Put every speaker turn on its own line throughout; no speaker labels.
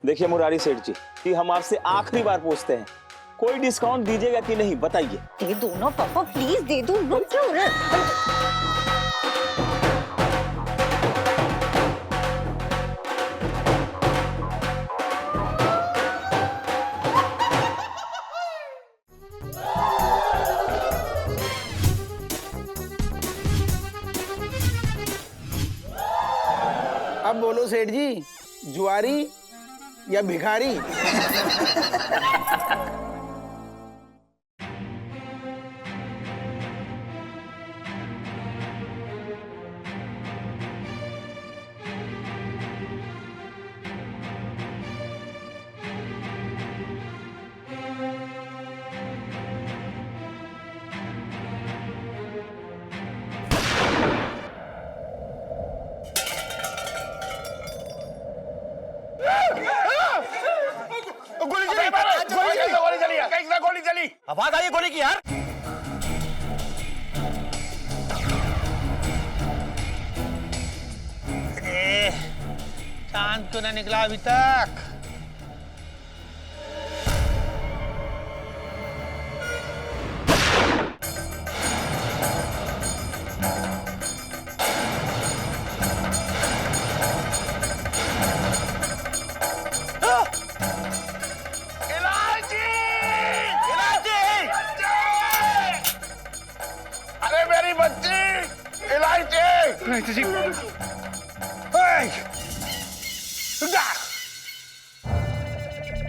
देखिए मुरारी सेठ जी, कि हम आपसे आखिरी बार पूछते हैं, कोई डिस्काउंट दीजिएगा कि नहीं, बताइए।
दे दो ना पापा, प्लीज दे दो। क्यों रे?
अब बोलो सेठ जी, जुआरी या भिखारी?
गोली चली, आवाज आई गोली की यार। चांद क्यों ना निकला अभी तक?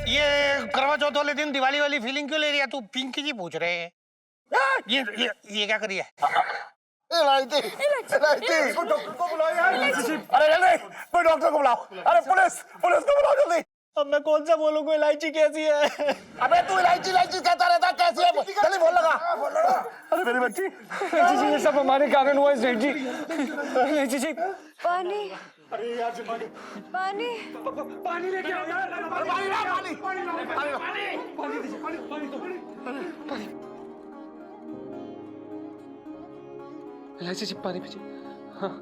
ये करवा चौथ वाले दिन दिवाली वाली फीलिंग क्यों ले रही है तू? पिंकी जी पूछ रहे हैं। ये क्या करिए?
डॉक्टर को बुलाओ यार। अरे जल्दी कोई डॉक्टर को बुलाओ। अरे पुलिस को बुलाओ जल्दी।
अब मैं कौन सा बोलूं, कोई इलायची कैसी है?
अबे तू इलायची कहता रहता, कैसी है? जल्दी बोल लगा। अरे मेरी बच्ची।
जी ये सब हमारे कारण हुआ है सेठ जी। जी
पानी।
अरे यार
पानी
पानी लेके आओ यार। पानी इलायची जी, पानी पीजिए। हाँ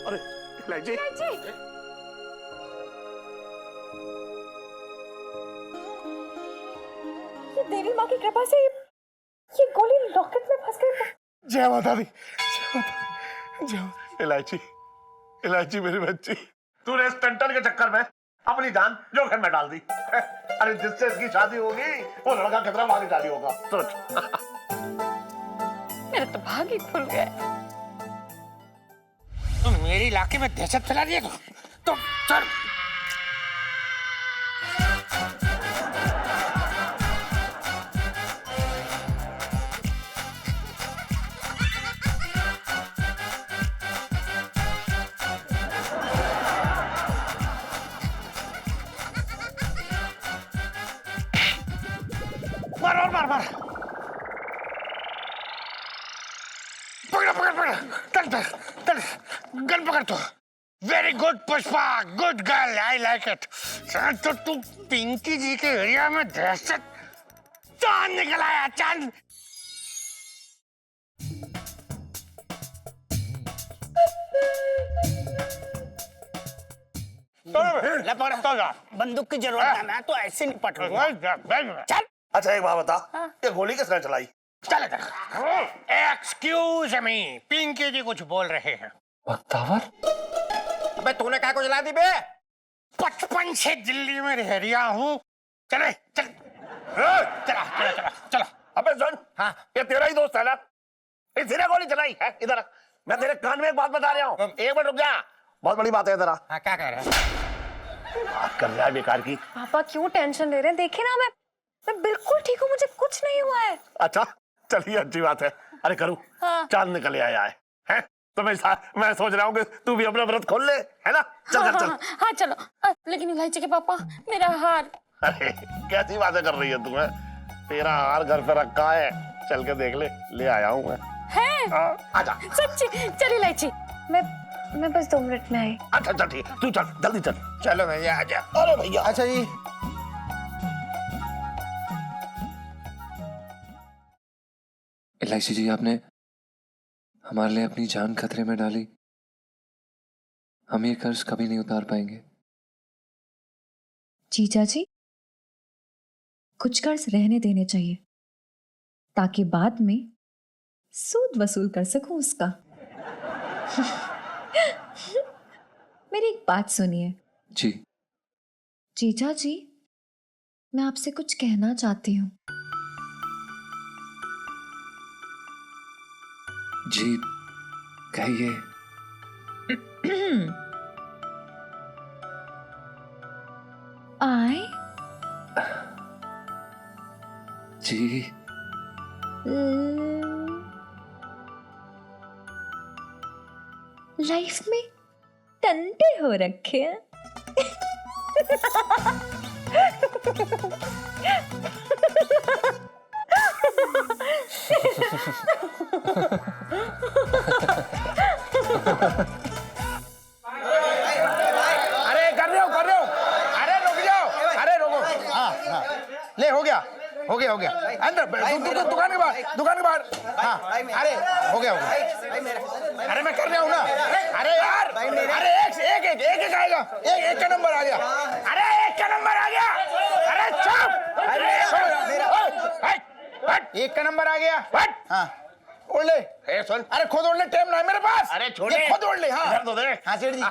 अरे इलायची।
ये देवी माँ की कृपा से ये गोली लॉकेट में फंस गई।
जय माता दी। इलायची मेरी बच्ची, तूने इस टंटन के चक्कर में अपनी जान जोखिम में डाल दी। अरे जिससे इसकी शादी होगी वो लड़का कितना भाग्यशाली होगा सोच।
मेरा तो भाग्य खुल गया।
तो मेरे इलाके में दहशत फैला रही है तो चल। मार पकड़ गन पकड़। तो very good Pushpa, good girl, I like it. तो तू पिंकी जी के एरिया में दहशत, चांद निकल आया, चांद।
बंदूक की जरूरत है, मैं तो ऐसे निपट लूंगा।
चल।
अच्छा एक बात बता, ये गोली किसने चलाई?
चल एक्सक्यूज मी, पिंकी जी कुछ बोल रहे हैं।
बख्तावर,
अबे तूने क्या कुछ ला दी बे? 55 से दिल्ली में रह रहा हूँ। चले चल चला।
अबे सुन,
हाँ
ये तेरा ही दोस्त है ना? इसने गोली चलाई है? इधर मैं तेरे कान में एक बात बता रहा हूँ, एक मिनट रुक जा। बहुत बड़ी बात है तेरा।
हाँ क्या कह रहे हैं?
बात कर रहा है बेकार की।
पापा क्यों टेंशन ले रहे हैं? देखिए ना, मैं बिल्कुल ठीक हूँ, मुझे कुछ नहीं हुआ है।
अच्छा चलिए अच्छी बात है। अरे करूँ,
हाँ।
चांद निकल आया है? तो मैं सोच रहा हूँ कि तू भी अपना व्रत खोल ले, है ना? चल चल।
हाँ चलो। लेकिन इलायची के पापा, मेरा हार।
अरे कैसी बातें कर रही है तू? तेरा हार घर पे रखा है, चल के देख ले आया हूँ मैं।
है?
आजा।
सच्ची? चल इलायची, मैं मैं बस 2 मिनट में आई।
अच्छा चल ठीक है, तू चल जल्दी चल।
चलो भैया आजा।
अरे भैया
अच्छा जी।
एलआईसी जी, आपने हमारे लिए अपनी जान खतरे में डाली। हम ये कर्ज कभी नहीं उतार पाएंगे।
जीजा जी, कुछ कर्ज रहने देने चाहिए ताकि बाद में सूद वसूल कर सकूं उसका। मेरी एक बात सुनिए।
जी।
जीजा जी, मैं आपसे कुछ कहना चाहती हूँ।
जी कहिए।
आई
जी
लाइफ में टंटे हो रखे हैं।
अरे कर रहे हो। अरे रुक जाओ। अरे रुको। हाँ हाँ ले हो गया अंदर दुकान के बाहर। हाँ अरे हो गया। अरे मैं कर रहा हूँ ना। अरे यार अरे एक आएगा। एक का नंबर आ गया। अरे एक का नंबर आ गया। अरे चुप। एक का नंबर आ गया। हाँ ओढ़ ले।
ए सुन,
अरे खुद ओढ़ ले, टाइम ना है मेरे पास।
अरे छोटे
ये खुद ओढ़ ले। हाँ
इधर तो दे।
हाँ सेठ जी।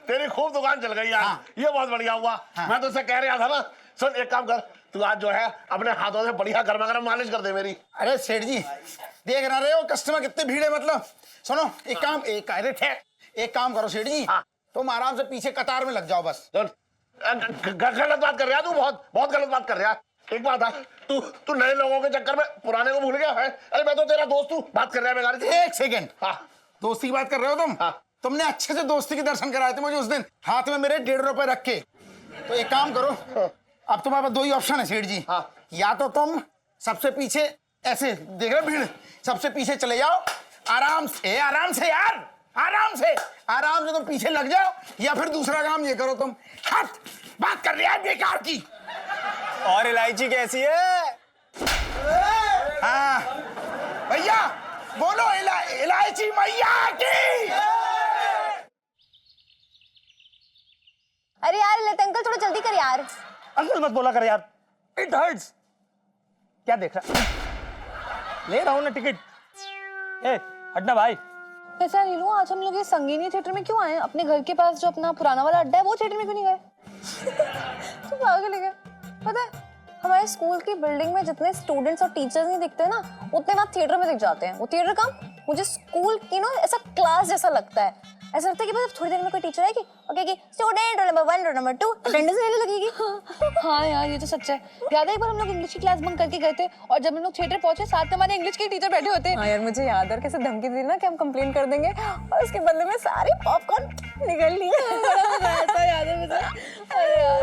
तेरी खूब दुकान चल गई यार।
हाँ।
ये बहुत बढ़िया हुआ।
हाँ।
मैं तो उससे कह रहा था ना, सुन एक काम कर, तू आज जो है अपने हाथों से बढ़िया गर्मा गर्म मालिश कर दे मेरी।
अरे सेठ जी देख ना रहे हो कस्टमर कितने भीड़ है। मतलब सुनो एक काम करो सेठ जी।
हाँ।
तुम आराम से पीछे कतार में लग जाओ बस।
सुन, गलत बात कर रहा है तू, बहुत गलत बात कर रहा है। एक बात है, तू नए लोगों के चक्कर में पुराने को भूल गया है। अरे मैं तो तेरा दोस्त हूँ, बात कर रहा है बेगारी से।
एक सेकंड।
हाँ
दोस्ती की बात कर रहे हो तुम।
हाँ।
तुमने अच्छे से दोस्ती के दर्शन कराए थे मुझे उस दिन, हाथ में मेरे 1.5 रुपए रख के। तो एक काम करो, अब तुम्हारे पास 2 ही ऑप्शन है सेठ जी।
हाँ।
या तो तुम सबसे पीछे ऐसे देख रहे भीड़, सबसे पीछे चले जाओ आराम से यार, आराम से तुम पीछे लग जाओ, या फिर दूसरा काम ये करो तुम हट बात कर रहे हैं बेकार की।
और इलायची कैसी है?
हाँ भैया बोलो इलायची मैया की।
अरे यार ललित अंकल थोड़ा जल्दी कर यार।
अंकल मत बोला कर यार, इट हर्ट्स। क्या देख रहा? ले रहा हूं ना टिकट। ए हटना भाई।
ऐसा नीलू, आज हम लोग ये संगीनी थिएटर में क्यों आए? अपने घर के पास जो अपना पुराना वाला अड्डा है वो थिएटर में क्यों नहीं गए? तो पागल है क्या? पता है हमारे स्कूल की बिल्डिंग में जितने स्टूडेंट्स और टीचर्स नहीं दिखते ना, उतने वहाँ थिएटर में दिख जाते हैं। वो थिएटर का मुझे स्कूल की ना ऐसा क्लास जैसा लगता है। ऐसा लगता है कि बस थोड़ी देर में कोई टीचर आएगी और कहेगी student roll number 1 roll number 2 attendance लेने लगेगी।
हाँ यार ये तो सच है। याद है एक बार हम लोग इंग्लिश की क्लास बंक करके गए थे और जब हम लोग थिएटर पहुंचे साथ में हमारे इंग्लिश के टीचर बैठे होते।
हाँ यार मुझे याद है कैसे धमकी दी ना कि हम कंप्लेन कर देंगे और उसके बदले में सारे पॉपकॉर्न निकल लिए।
बड़ा मजा आया था, याद है मुझे। अरे यार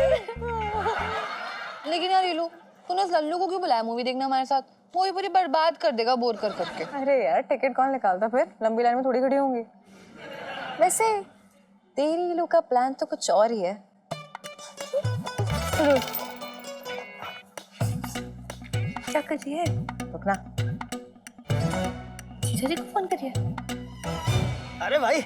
लेकिन यार रीलू, तूने उस लल्लू को क्यों बुलाया मूवी देखना हमारे साथ? वो ही पूरी बर्बाद कर देगा बोर कर करके।
अरे यार टिकट कौन निकालता फिर, लंबी लाइन में थोड़ी खड़ी होंगी। वैसे तेरी लीलू का प्लान तो कुछ और ही है। क्या कर रही है? रुकना,
जीजा जी को फोन करिए।
अरे भाई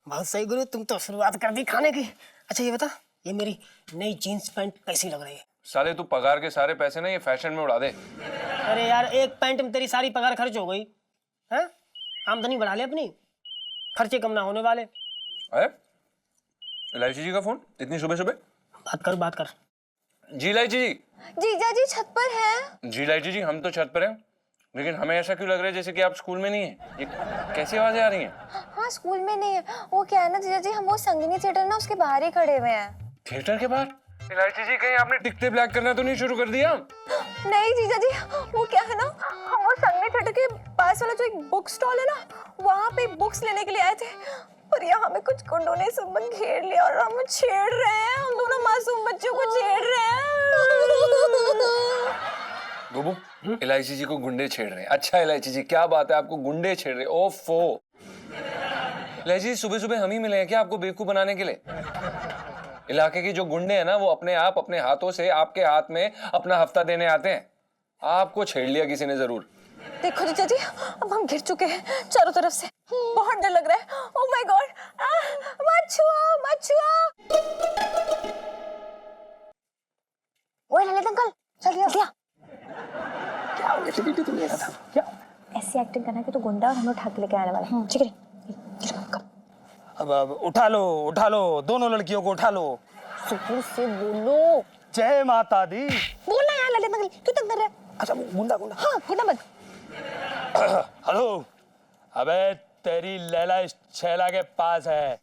बहुत सही गुरु, तुम तो शुरुआत कर दी खाने की। अच्छा ये बता, ये मेरी नई जीन्स पैंट कैसी लग रही है?
साले तू पगार के सारे पैसे ना ये फैशन में उड़ा दे।
अरे यार एक पैंट में तेरी सारी पगार खर्च हो गई है। आमदनी बढ़ा ले अपनी, खर्चे कम ना होने वाले।
अरे इलायची जी का फोन इतनी सुबह सुबह?
बात कर।
जी इलायची जी।
जीजा जी छत पर हैं।
जी इलायची जी, हम तो छत पर हैं, लेकिन हमें ऐसा क्यों लग रहा है जैसे कि आप स्कूल में नहीं है? ये कैसी आवाजें आ रही हैं?
हाँ स्कूल में नहीं है, वो क्या है ना जीजा जी, हम वो संगीनी थिएटर ना उसके बाहर ही खड़े हुए हैं।
थिएटर के बाहर? इलायची जी कहीं आपने टिकटे ब्लैक करना तो नहीं शुरू कर दिया?
नहीं जीजा जी, वो क्या है ना, हम वो संगीनी थिएटर के पास वाला जो एक बुक स्टॉल है ना, वहाँ पे बुक्स लेने के लिए आए थे, पर यहाँ हमें कुछ गुंडों ने सब घेर लिया और हमें छेड़ रहे हैं। हम दोनों मासूम बच्चों को छेड़ रहे हैं।
गोबू, इलायची जी को गुंडे छेड़ रहे हैं? अच्छा इलायची जी क्या बात है, आपको गुंडे छेड़ रहे? ओफो। इलायची जी, सुबह सुबह हम ही मिले हैं क्या आपको बेवकूफ बनाने के लिए? इलाके के जो गुंडे हैं ना, वो अपने आप अपने हाथों से आपके हाथ में अपना हफ्ता देने आते हैं। आपको छेड़ लिया किसी ने जरूर।
देखो जीजा जी, अब हम गिर चुके हैं चारों तरफ से। बहुत डर लग रहा है। ओह माय गॉड, मत छुओ, मत छुओ। ओए ललित अंकल, चल दिया।
क्या हो गया? टिकट तो लेना था क्या?
ऐसी एक्टिंग करना कि तू गुंडा और हमें उठा के लेके आने वाला है। ठीक है?
अब उठा लो, दोनों लड़कियों को उठा लो।
सुकून से बोलो।
जय माता दी।
बोलना यार ललित अंकल, क्यों तंग कर रहे हैं?
अच्छा वो गुंडा।
हाँ, गुंडा मत।
हेलो, अबे तेरी लैला इस छैला के पास है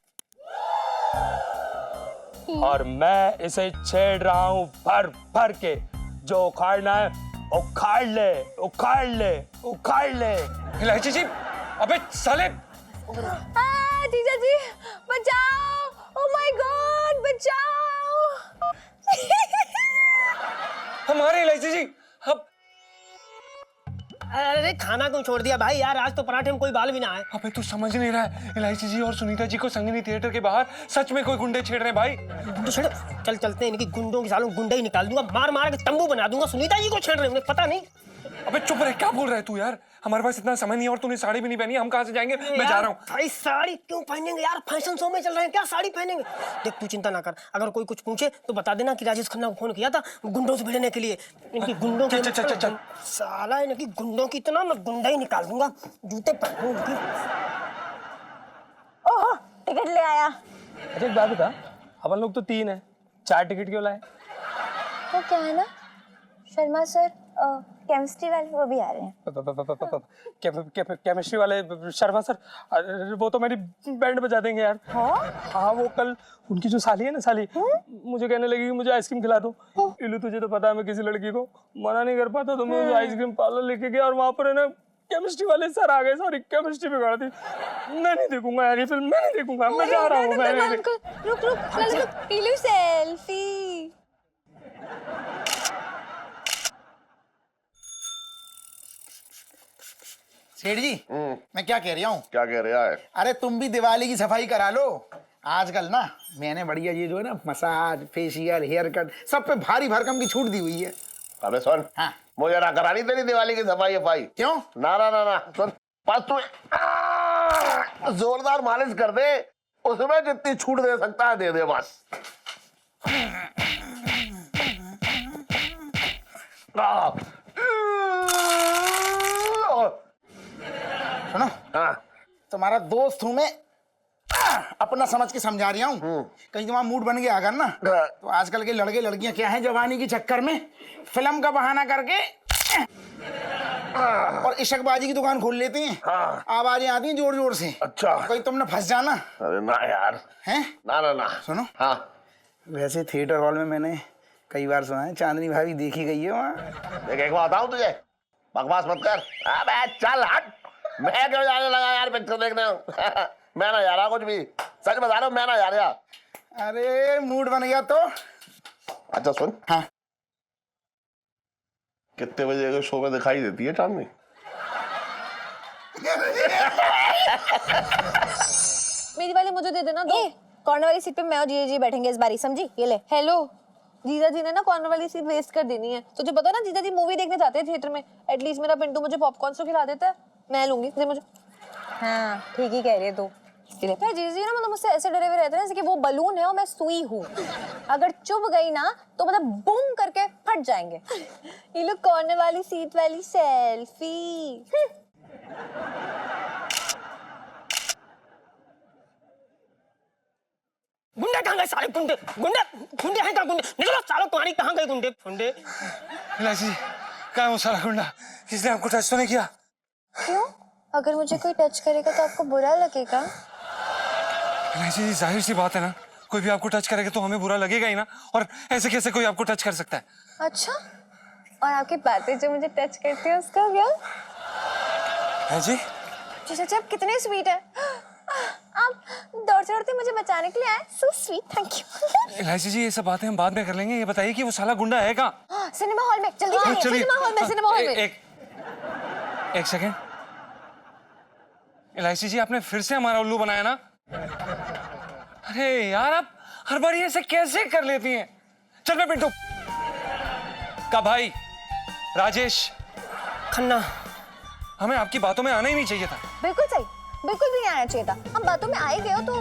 और मैं इसे छेड़ रहा हूँ भर भर के। जो उखाड़ना है उखाड़ ले, उखाड़ ले, उखाड़ ले।
इलायची जी, अबे साले,
जीजा जी बचाओ। ओह माय गॉड, बचाओ।
हमारे इलायची जी, अब
अरे खाना क्यों छोड़ दिया भाई यार? आज तो पराठे में कोई बाल भी ना आए।
अबे तू समझ नहीं रहा है, इलायची जी और सुनीता जी को संगिनी थिएटर के बाहर सच में कोई गुंडे छेड़ रहे हैं भाई।
गुंडे छेड़? चल चलते हैं, इनकी गुंडों की सालों गुंडे ही निकाल दूंगा, मार मार के तंबू बना दूंगा। सुनीता जी को छेड़ रहे हैं, उन्हें पता नहीं।
अबे चुप रहे, क्या बोल रहा है तू यार? हमारे पास इतना समय नहीं है और तूने साड़ी भी नहीं पहनी, हम कहाँ से जाएंगे? मैं जा रहा हूँ।
भाई साड़ी क्यों पहनेंगे यार? फैशन शो में चल रहे हैं, क्या साड़ी पहनेंगे? देख तू चिंता ना कर, अगर कोई कुछ पूछे तो बता देना कि राजेश खन्ना को फोन किया था गुंडों से भिड़ने के लिए। इनकी गुंडों की
चल।
साला इनकी गुंडों की इतना मैं गुंडा ही निकाल दूंगा, जूते पहनूं इनकी।
ओहो, टिकट ले आया।
अच्छा एक बात बता, अपन लोग तो 3 हैं, 4 टिकट क्यों लाए?
वो क्या है ना, शर्मा सर केमिस्ट्री वाले वो भी आ रहे हैं।
केमिस्ट्री वाले शर्मा सर? अरे वो तो मेरी बैंड बजा देंगे यार। हाँ वो कल उनकी जो साली है ना, साली मुझे कहने लगी कि मुझे आइसक्रीम खिला दो। इलू तुझे तो पता है मैं किसी लड़की को मना नहीं कर पाता, तो मैं उसे आइसक्रीम पार्लर लेके गया और वहां पर है ना केमिस्ट्री वाले सर आ गए। सॉरी, केमिस्ट्री बिगाड़ दी। मैं नहीं देखूंगा यार ये फिल्म, मैं नहीं देखूंगा, मैं जा रहा हूँ।
रुक, इलू सेल्फी।
सेठ जी, मैं क्या कह रहा हूँ?
क्या कह रहा है?
अरे तुम भी दिवाली की सफाई करा लो। आजकल ना मैंने बढ़िया ये जो है ना मसाज, फेशियल, हेयर कट सब पे भारी भरकम की छूट दी हुई है।
अबे सुन,
हाँ
मुझे ना करानी तेरी दिवाली की सफाई वफाई।
क्यों?
ना सुन, बस तू जोरदार मालिश कर दे, उसमें जितनी छूट दे सकता है दे दे बस।
सुनो,
हाँ
तुम्हारा दोस्त हूं मैं, अपना समझ के समझा रहा हूँ। कहीं तुम्हारा मूड बन गया अगर ना, तो आजकल के लड़के लड़कियां क्या है, जवानी के चक्कर में फिल्म का बहाना करके और इशकबाजी की दुकान खोल लेती हैं।
हाँ।
आवाजें आती हैं जोर जोर से।
अच्छा,
कहीं तुमने फंस जाना।
अरे ना यार,
हैं?
ना
सुनो,
हाँ
वैसे थिएटर हॉल में मैंने कई बार सुना है चांदनी भाभी देखी गई है वहाँ।
देख एक बात बताऊं तुझे, बकवास मत कर। अबे चल हट, मैं क्यों जाने लगा यार पिक्चर देखने? मैं ना जा रहा कुछ भी, सच बता रहा हूँ, मैं ना जा रहा।
अरे मूड बन गया तो।
अच्छा सुन,
हाँ
कितने बजे के शो में दिखाई देती है चांदनी?
मेरी वाली मुझे दे देना। दो कॉर्नर वाली सीट पे मैं और जीजा जी बैठेंगे इस बारी, समझी? ये ले। हेलो, जीजा जी ने ना कॉर्नर वाली सीट वेस्ट कर देनी है। तुझे पता ना जीजा जी मूवी देखने जाते हैं थिएटर में, एटलीस्ट मेरा पिंटू मुझे पॉपकॉर्न तो खिला देता है। मैं लूंगी, दे मुझे। हाँ ठीक ही कह रही है तू। जीजा जी ना मतलब मुझसे ऐसे डरे हुए रहते हैं जैसे कि वो बलून है और मैं सुई हूँ। अगर चुभ गई ना तो मतलब बूम करके फट जाएंगे। ये लोग कॉर्नर वाली सीट वाली सेल्फी।
गुंडे कहाँ गए सारे? गुंडे हैं कहाँ? गुंडे निकलो सालों, तुम्हारी कहाँ गए गुंडे?
इलायची जी, कहाँ है वो सारा गुंडा? किसने आपको टच तो नहीं किया?
क्यों? अगर मुझे कोई टच करेगा तो आपको बुरा लगेगा?
इलायची जी, जाहिर सी बात है ना, कोई भी आपको टच करेगा तो हमें बुरा लगेगा ही ना। और ऐसे कैसे कोई आपको टच कर सकता है?
अच्छा, और आपकी बातें जो मुझे टच करती है उसका क्या?
है जी?
जीजा आप कितने स्वीट है। आप दौड़ते दौड़ते मुझे बचाने के लिए आए। So sweet, thank you.
इलायची जी, ये सब बातें हम बाद में कर लेंगे। ये बताइए कि वो साला गुंडा है कहाँ?
सिनेमा हॉल में, जल्दी जाइए। सिनेमा हॉल में।
एक सेकेंड, इलायची जी आपने फिर से हमारा उल्लू बनाया ना? अरे यार, आप हर बार ऐसे कैसे कर लेती हैं? चल बे पिंटू का भाई राजेश
खन्ना,
हमें आपकी बातों में आना ही नहीं चाहिए था।
बिल्कुल सही, बिल्कुल भी नहीं आना चाहिए था। हम बातों में आए गए हो तो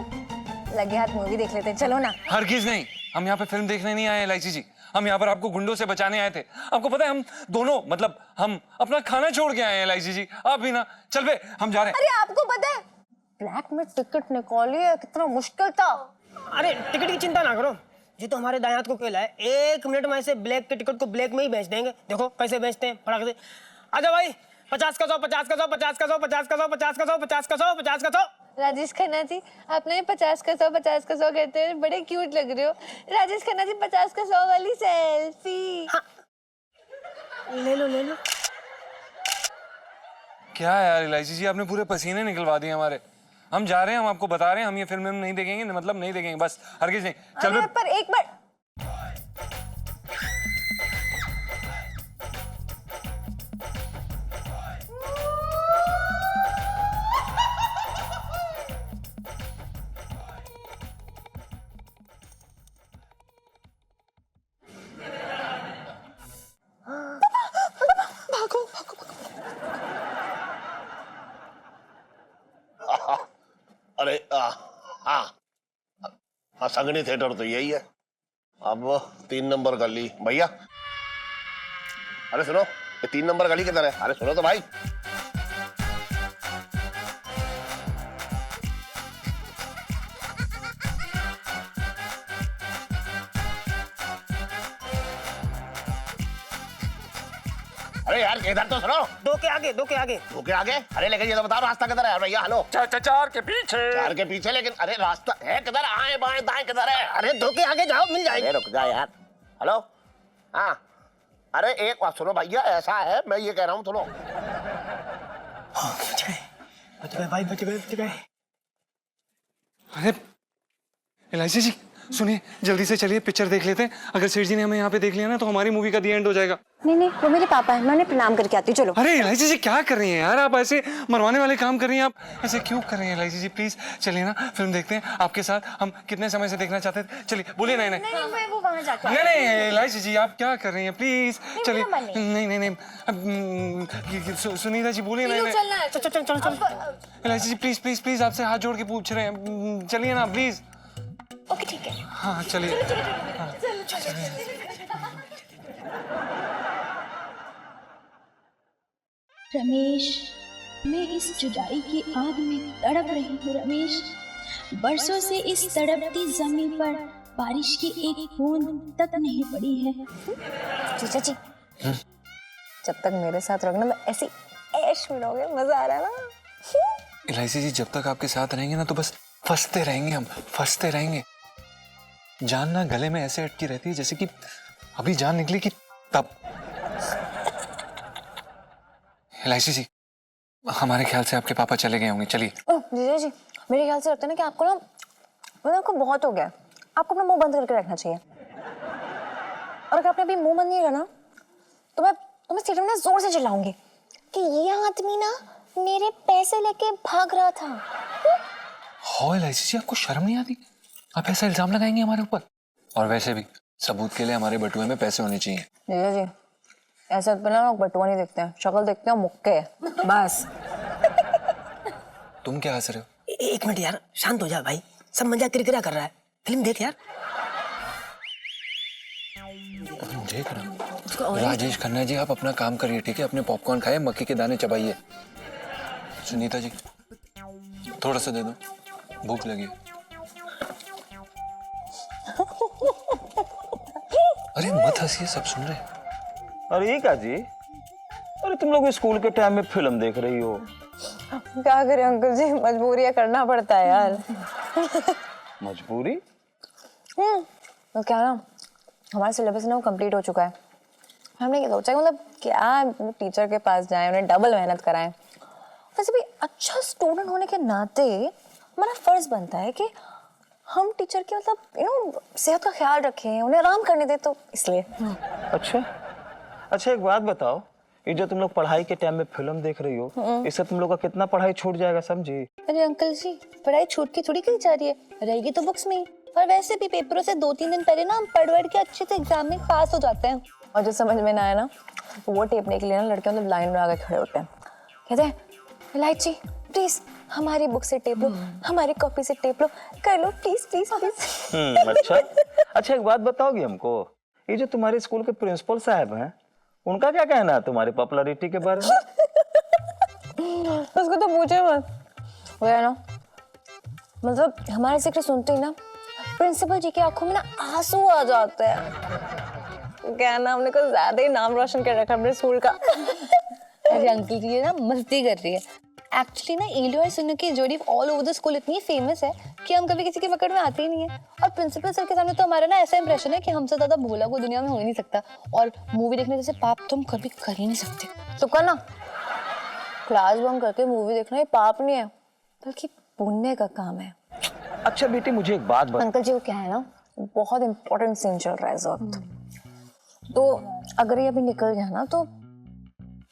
लगे हाथ मूवी देख लेते हैं, चलो ना।
हरगिज नहीं, हम यहाँ पे फिल्म देखने नहीं आए एलआईसी जी, हम यहाँ पर आपको गुंडों से बचाने आए थे। आपको पता है हम दोनों, मतलब हम अपना खाना छोड़ के आए हैं एलआईसी जी, आप भी ना। चल बे, हम जा रहे हैं।
अरे आपको पता है ब्लैक में टिकट निकाली है, कितना मुश्किल था।
अरे टिकट की चिंता ना करो, ये तो हमारे दायात को खेला है। 1 मिनट में ऐसे ब्लैक के टिकट को ब्लैक में ही बेच देंगे। देखो कैसे बेचते हैं फटाक से। आजा भाई, 50 का 100, 50 का 100, 50 का 100, 50 का 100, 50 का 100, 50 का 100, 50 का 100।
राजेश खन्ना जी, आपने 50 का 100 50 का 100 कहते हैं, बड़े क्यूट लग रहे हो। राजेश खन्ना जी, 50 का 100 वाली सेल्फी।
हाँ। ले लो ले लो।
क्या यार एलआईसी जी, आपने पूरे पसीने निकलवा दिए हमारे। हम जा रहे हैं, हम आपको बता रहे हैं, हम ये फिल्म नहीं देखेंगे, मतलब नहीं देखेंगे, बस हरगिज नहीं। चल
अरे
बे।
पर एक बार
अरे हाँ हाँ, संगनी थिएटर तो यही है। अब 3 नंबर गली भैया। अरे सुनो, ये 3 नंबर गली किधर है? अरे सुनो तो भाई। अरे यार इधर तो सुनो।
2 के आगे, 2 के आगे।
ओके आगे। अरे लेकिन ये तो बताओ रास्ता किधर है भैया? हेलो,
4 के पीछे।
4 के पीछे, लेकिन अरे रास्ता है किधर? आए बाएं दाएं किधर है?
अरे 2 के आगे जाओ, मिल जाएगी।
अरे रुक जा यार। हेलो, हाँ, अरे एक बात सुनो भैया, ऐसा है, मैं ये कह रहा हूँ, सुनो।
बच गए भाई, बच गए, बच गए।
अरे एलआईसी जी सुनिए, जल्दी से चलिए पिक्चर देख लेते हैं। अगर सेठ जी ने हमें यहाँ पे देख लिया ना तो हमारी मूवी का दी एंड हो जाएगा।
नहीं नहीं, वो मेरे पापा है, मैं उन्हें प्रणाम करके आती हूँ, चलो।
अरे एलआईसी जी क्या कर रही हैं यार, आप ऐसे मरवाने वाले काम कर रही हैं। आप ऐसे क्यों कर रही हैं एलआईसी जी? प्लीज चलिए ना, फिल्म देखते हैं आपके साथ। हम कितने समय से देखना चाहते थे। चलिए बोलिए। नहीं नहीं
नहीं, मैं वो वहाँ जाकर
नहीं नहीं एलआईसी जी, आप क्या कर रही हैं? प्लीज चलिए।
मेरा मन नहीं।
नहीं नहीं नहीं, सुनीता जी बोलिए। नहीं
चलना है।
चल चल चल चल।
LIC ji please please please, आपसे हाथ जोड़ के पूछ रहे हैं, चलिए ना प्लीज।
ओके ठीक है।
हाँ चलिए।
रमेश, मैं इस जुदाई की आग में तड़प रही हूँ रमेश। बरसों से इस तड़पती जमीन पर बारिश की एक बूंद तक नहीं पड़ी है।
जीजा जी, जब तक मेरे साथ रहोगे ना तो ऐसी ऐश मिलोगे, मजा आ रहा है ना।
एलआईसी जी जब तक आपके साथ रहेंगे ना तो बस फंसते रहेंगे, हम फंसते रहेंगे। जान ना गले में ऐसे अटकी रहती है जैसे कि अभी जान निकली कि तब। एलआईसी जी हमारे ख्याल से आपके पापा चले गए होंगे, चलिए।
जीजा जी, मेरे ख्याल से लगता है ना कि आपको ना, मतलब आपको बहुत हो गया, आपको अपना मुंह बंद करके रखना चाहिए। और अगर आपने अभी मुंह बंद नहीं करना तो मैं थिएटर में जोर से चिल्लाऊंगी कि ये आदमी ना मेरे पैसे लेके भाग रहा था।
हो एलआईसी जी, आपको शर्म नहीं आती? आप ऐसा इल्जाम लगाएंगे हमारे ऊपर? और वैसे भी सबूत के लिए हमारे बटुए में पैसे होने चाहिए।
जीजा जी, ऐसे पहले लोग बटुआ नहीं देखते हैं, शक्ल देखते हैं, मुक्के बस।
तुम क्या हंस रहे हो?
1 मिनट यार, शांत हो जा भाई, सब मजाक किरकिरा कर रहा है। फिल्म देख यार।
देख रहा हूँ। राजेश खन्ना जी आप अपना काम करिए, ठीक है? अपने पॉपकॉर्न खाए, मक्की के दाने चबाइए। सुनीता जी थोड़ा सा दे दो, भूख लगी है। अरे मत हंसिए, सब सुन रहे हैं।
अरे ये क्या जी? अरे तुम लोग स्कूल के टाइम में फिल्म देख रही हो।
क्या करें अंकल जी, मजबूरियां करना पड़ता है यार।
मजबूरी?
तो क्या ना, हमारा सिलेबस ना वो कंप्लीट हो चुका है। हमने क्या सोचा कि मतलब क्या टीचर के पास जाएं, उन्हें डबल मेहनत कराएं। वैसे भी अच्छा स्टूडेंट होने के नाते हमारा फर्ज बनता है कि हम टीचर की मतलब सेहत का ख्याल रखें, उन्हें आराम करने दें, तो इसलिए।
अच्छा अच्छा, एक बात बताओ, ये जो तुम लोग पढ़ाई के टाइम में फिल्म देख रही हो, इससे तुम लोग का कितना पढ़ाई छूट जाएगा समझी।
अरे अंकल जी, पढ़ाई छूट के थोड़ी कहीं जा रही है, रहेगी तो बुक्स में ही। और वैसे भी पेपरों से 2-3 दिन पहले ना हम पढ़ के अच्छे से एग्जाम में पास हो जाते हैं। और जो समझ में ना आए ना, वो टेपने के लिए ना लड़के मतलब लाइन में आगे खड़े होते हैं, कहते हैं इलायची प्लीज हमारी बुक से टेप लो, हमारी कॉपी से टेप लो, कर लो प्लीज प्लीज प्लीज।
अच्छा एक बात बताओगी हमको, ये जो तुम्हारे स्कूल के प्रिंसिपल साहब हैं, उनका क्या कहना है तुम्हारी पॉपुलैरिटी के बारे में?
उसको तो पूछे मत, वो है ना, मतलब हमारे जिक्र सुनते ही ना प्रिंसिपल जी की आंखों में ना आंसू आ जाते हैं। क्या ना, हमने कुछ ज्यादा ही नाम रोशन कर रखा अपने स्कूल का।
अरे अंकल जी ये ना मस्ती कर रही है। एक्चुअली ना ईलू और सुनु की जोड़ी ऑल ओवर द स्कूल इतनी फेमस है कि हम कभी किसी के पकड़ में आते ही नहीं है। और प्रिंसिपल सर के सामने तो हमारा ना ऐसा इंप्रेशन है कि हमसे ज्यादा भोला को दुनिया में हो ही नहीं सकता। और मूवी देखने जैसे पाप तो हम कभी कर ही नहीं सकते।
तो करना, क्लास बंक करके मूवी देखना ये पाप नहीं है, बल्कि पुण्य का काम है।
अच्छा बेटी मुझे एक बात बता।
अंकल जी वो क्या है ना, बहुत इंपॉर्टेंट सीन चल रहा है इस वक्त, तो अगर ये अभी निकल गया ना तो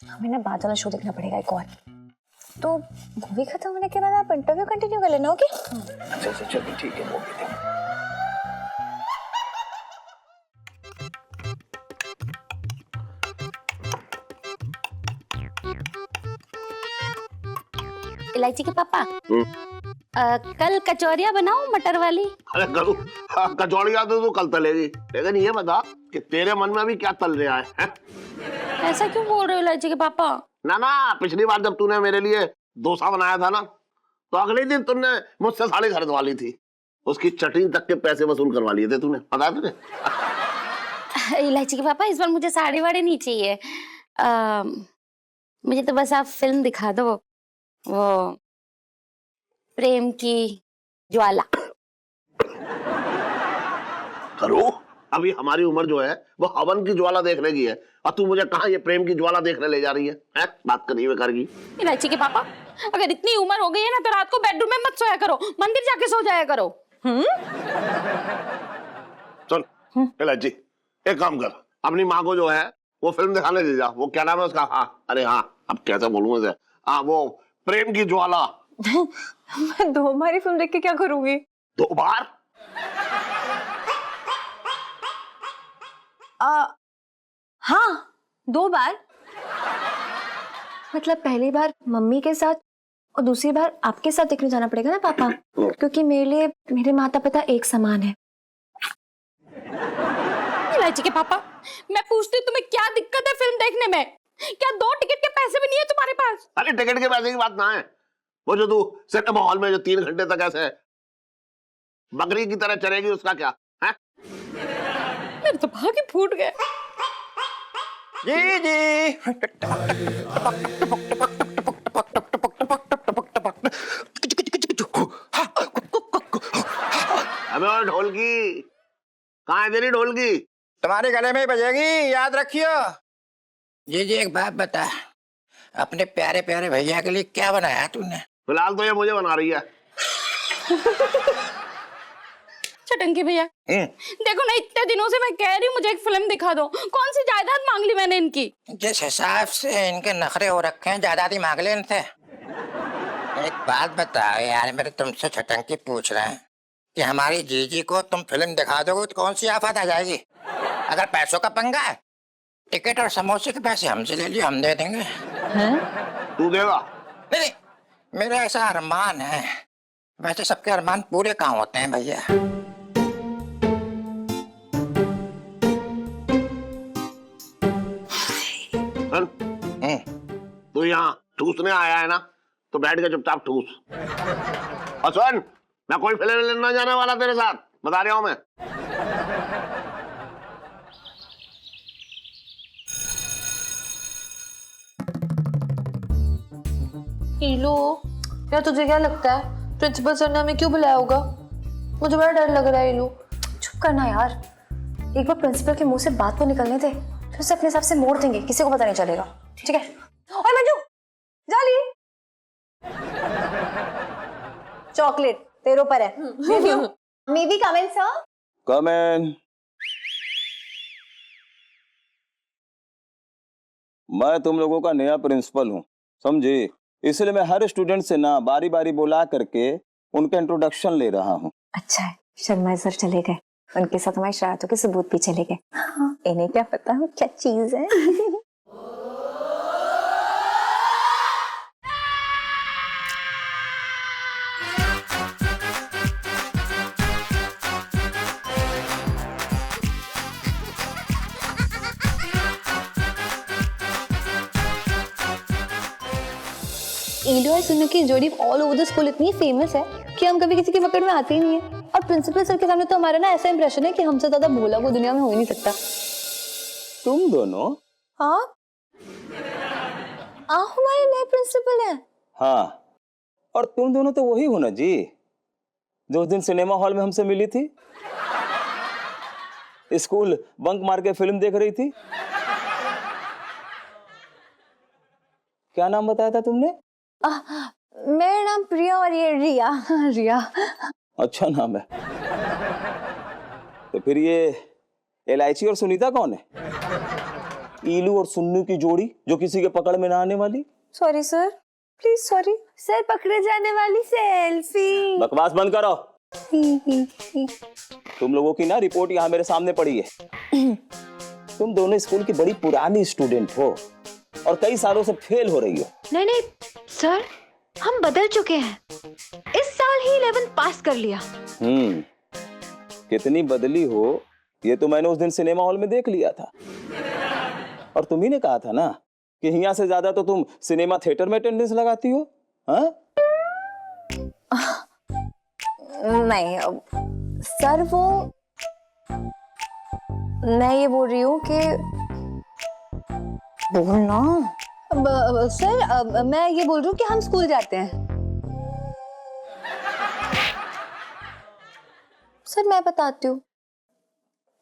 हमें ना बाद वाला शो देखना पड़ेगा एक और। तो मूवी खत्म होने के बाद आप इंटरव्यू कंटिन्यू कर लेना, ओके?
अच्छा चलो ठीक है, मूवी देख।
इलायची के पापा, कल कचौरियाँ बनाओ मटर वाली।
अरे करूँ कचौड़ियाँ तो कल तलेगी, लेकिन ये बता कि तेरे मन में अभी क्या तल रहा है?
ऐसा क्यों बोल रहे हो इलायची के पापा?
ना पिछली बार जब तूने मेरे लिए डोसा बनाया था ना, तो अगले दिन तूने मुझसे साड़ी खरीदवा ली थी, उसकी चटनी तक के पैसे वसूल करवा लिए थे तूने, पता है तुझे?
इलायची के पापा इस बार मुझे साड़ी वाड़ी नहीं चाहिए, मुझे तो बस आप फिल्म दिखा दो, वो प्रेम की ज्वाला।
करो अभी हमारी उम्र जो है वो हवन की ज्वाला देखने की है, और तू मुझे कहाँ ये प्रेम की ज्वाला देखने ले जा रही है? बात करी हुए करेगी।
इलायची के पापा अगर इतनी उम्र हो गई है ना तो रात को बेडरूम में मत सोया करो, मंदिर जाके सो जाया करो।
चल इलायची एक काम कर, अपनी माँ को जो है वो फिल्म दिखाने ले जा, वो क्या नाम है उसका? हाँ अरे हाँ अब कैसे बोलूँ इसे, हाँ वो प्रेम की ज्वाला।
मैं 2 बार ही फिल्म देख के क्या करूंगी?
2 बार?
हाँ 2 बार, मतलब पहली बार मम्मी के साथ और दूसरी बार आपके साथ देखने जाना पड़ेगा ना पापा, क्योंकि मेरे लिए मेरे माता पिता एक समान है।
इलायची के पापा मैं पूछती हूँ तुम्हें क्या दिक्कत है फिल्म देखने में? क्या 2 टिकट के पैसे भी नहीं है तुम्हारे पास?
अरे टिकट के पैसे की बात ना है, वो जो तू सिनेमा हॉल में जो 3 घंटे तक ऐसे बकरी की तरह चलेगी उसका क्या है?
मेरे तो भाग्य फूट गए।
जी जी
अबे और ढोलकी कहाँ है तेरी ढोलकी?
तुम्हारे गले में ही बजेगी, याद रखियो। जी जी एक बात बता, अपने प्यारे प्यारे भैया के लिए क्या बनाया तूने?
फिलहाल तो ये मुझे बना रही है।
चटंकी भैया देखो ना, इतने दिनों से मैं कह रही हूँ मुझे एक फिल्म दिखा दो, कौन सी जायदाद मांग ली मैंने इनकी?
जिस हिसाब से इनके नखरे हो रखे हैं, जायदाद ही मांग ले इनसे। एक बात बताओ यार, मेरे तुमसे चटंकी पूछ रहे हैं कि हमारी जीजी को तुम फिल्म दिखा दोगे तो कौन सी आफत आ जाएगी? अगर पैसों का पंगा है, टिकट और समोसे के पैसे हमसे ले लियो, हम दे देंगे।
तू देगा?
नहीं मेरा ऐसा अरमान है, वैसे सबके अरमान पूरे कहाँ होते हैं भैया।
तू यहाँ ठूसने आया है ना, तो बैठ के चुपचाप ठूस। और सुन, मैं कोई फिल्म लेना जाने वाला तेरे साथ, बता रहा हूँ मैं।
हीलो, क्या तुझे क्या लगता है प्रिंसिपल सर ने हमें क्यों बुलाया होगा? मुझे बड़ा डर लग रहा है हीलो। चुप करना यार, एक बार प्रिंसिपल के मुंह से बात को निकलने दे, फिर उसे अपने हिसाब से मोड़ देंगे, किसी को पता नहीं चलेगा, ठीक है? और मंजू जाली चॉकलेट तेरे ऊपर है, may be come in sir.
कम इन। मैं तुम लोगों का नया प्रिंसिपल हूँ, समझे? इसलिए मैं हर स्टूडेंट से ना बारी बारी बुला करके उनका इंट्रोडक्शन ले रहा हूँ।
अच्छा है, शर्मा सर चले गए, उनके साथ हमारी शरारतों के सबूत भी चले गए। हाँ, इन्हें क्या पता वो क्या चीज है।
एलो और सुनो की जोड़ी ऑल ओवर द स्कूल इतनी फेमस है कि हम कभी किसी की पकड़ में आते ही नहीं है। और प्रिंसिपल सर के सामने तो हमारा ना ऐसा इंप्रेशन है कि हमसे ज्यादा भोला को दुनिया में हो ही नहीं सकता।
तुम दोनों?
हाँ, आप हमारे नए प्रिंसिपल हैं।
हाँ, और तुम दोनों तो वही हो ना जी, जो उस दिन सिनेमा हॉल में हमसे मिली थी, स्कूल बंक मार के फिल्म देख रही थी। क्या नाम बताया था तुमने?
मेरा नाम प्रिया और ये रिया। रिया।
अच्छा नाम है। तो फिर ये इलायची और सुनीता कौन है? ईलू और सुन्नू की जोड़ी जो किसी के पकड़ में ना आने वाली।
Sorry sir, please sorry sir, पकड़े जाने वाली सेल्फी।
बकवास बंद करो। तुम लोगों की ना रिपोर्ट यहाँ मेरे सामने पड़ी है। तुम दोनों स्कूल की बड़ी पुरानी स्टूडेंट हो और कई सालों से फेल हो रही हो।
नहीं नहीं सर, हम बदल चुके हैं, इस साल ही 11 पास कर लिया।
कितनी बदली हो ये तो मैंने उस दिन सिनेमा हॉल में देख लिया था। और तुम ही ने कहा था ना कि यहाँ से ज्यादा तो तुम सिनेमा थिएटर में अटेंडेंस लगाती हो। हाँ?
नहीं सर, वो मैं ये बोल रही हूँ कि बोलना
सर, मैं ये बोल रही हूँ कि हम स्कूल जाते हैं।
सर मैं बताती हूँ,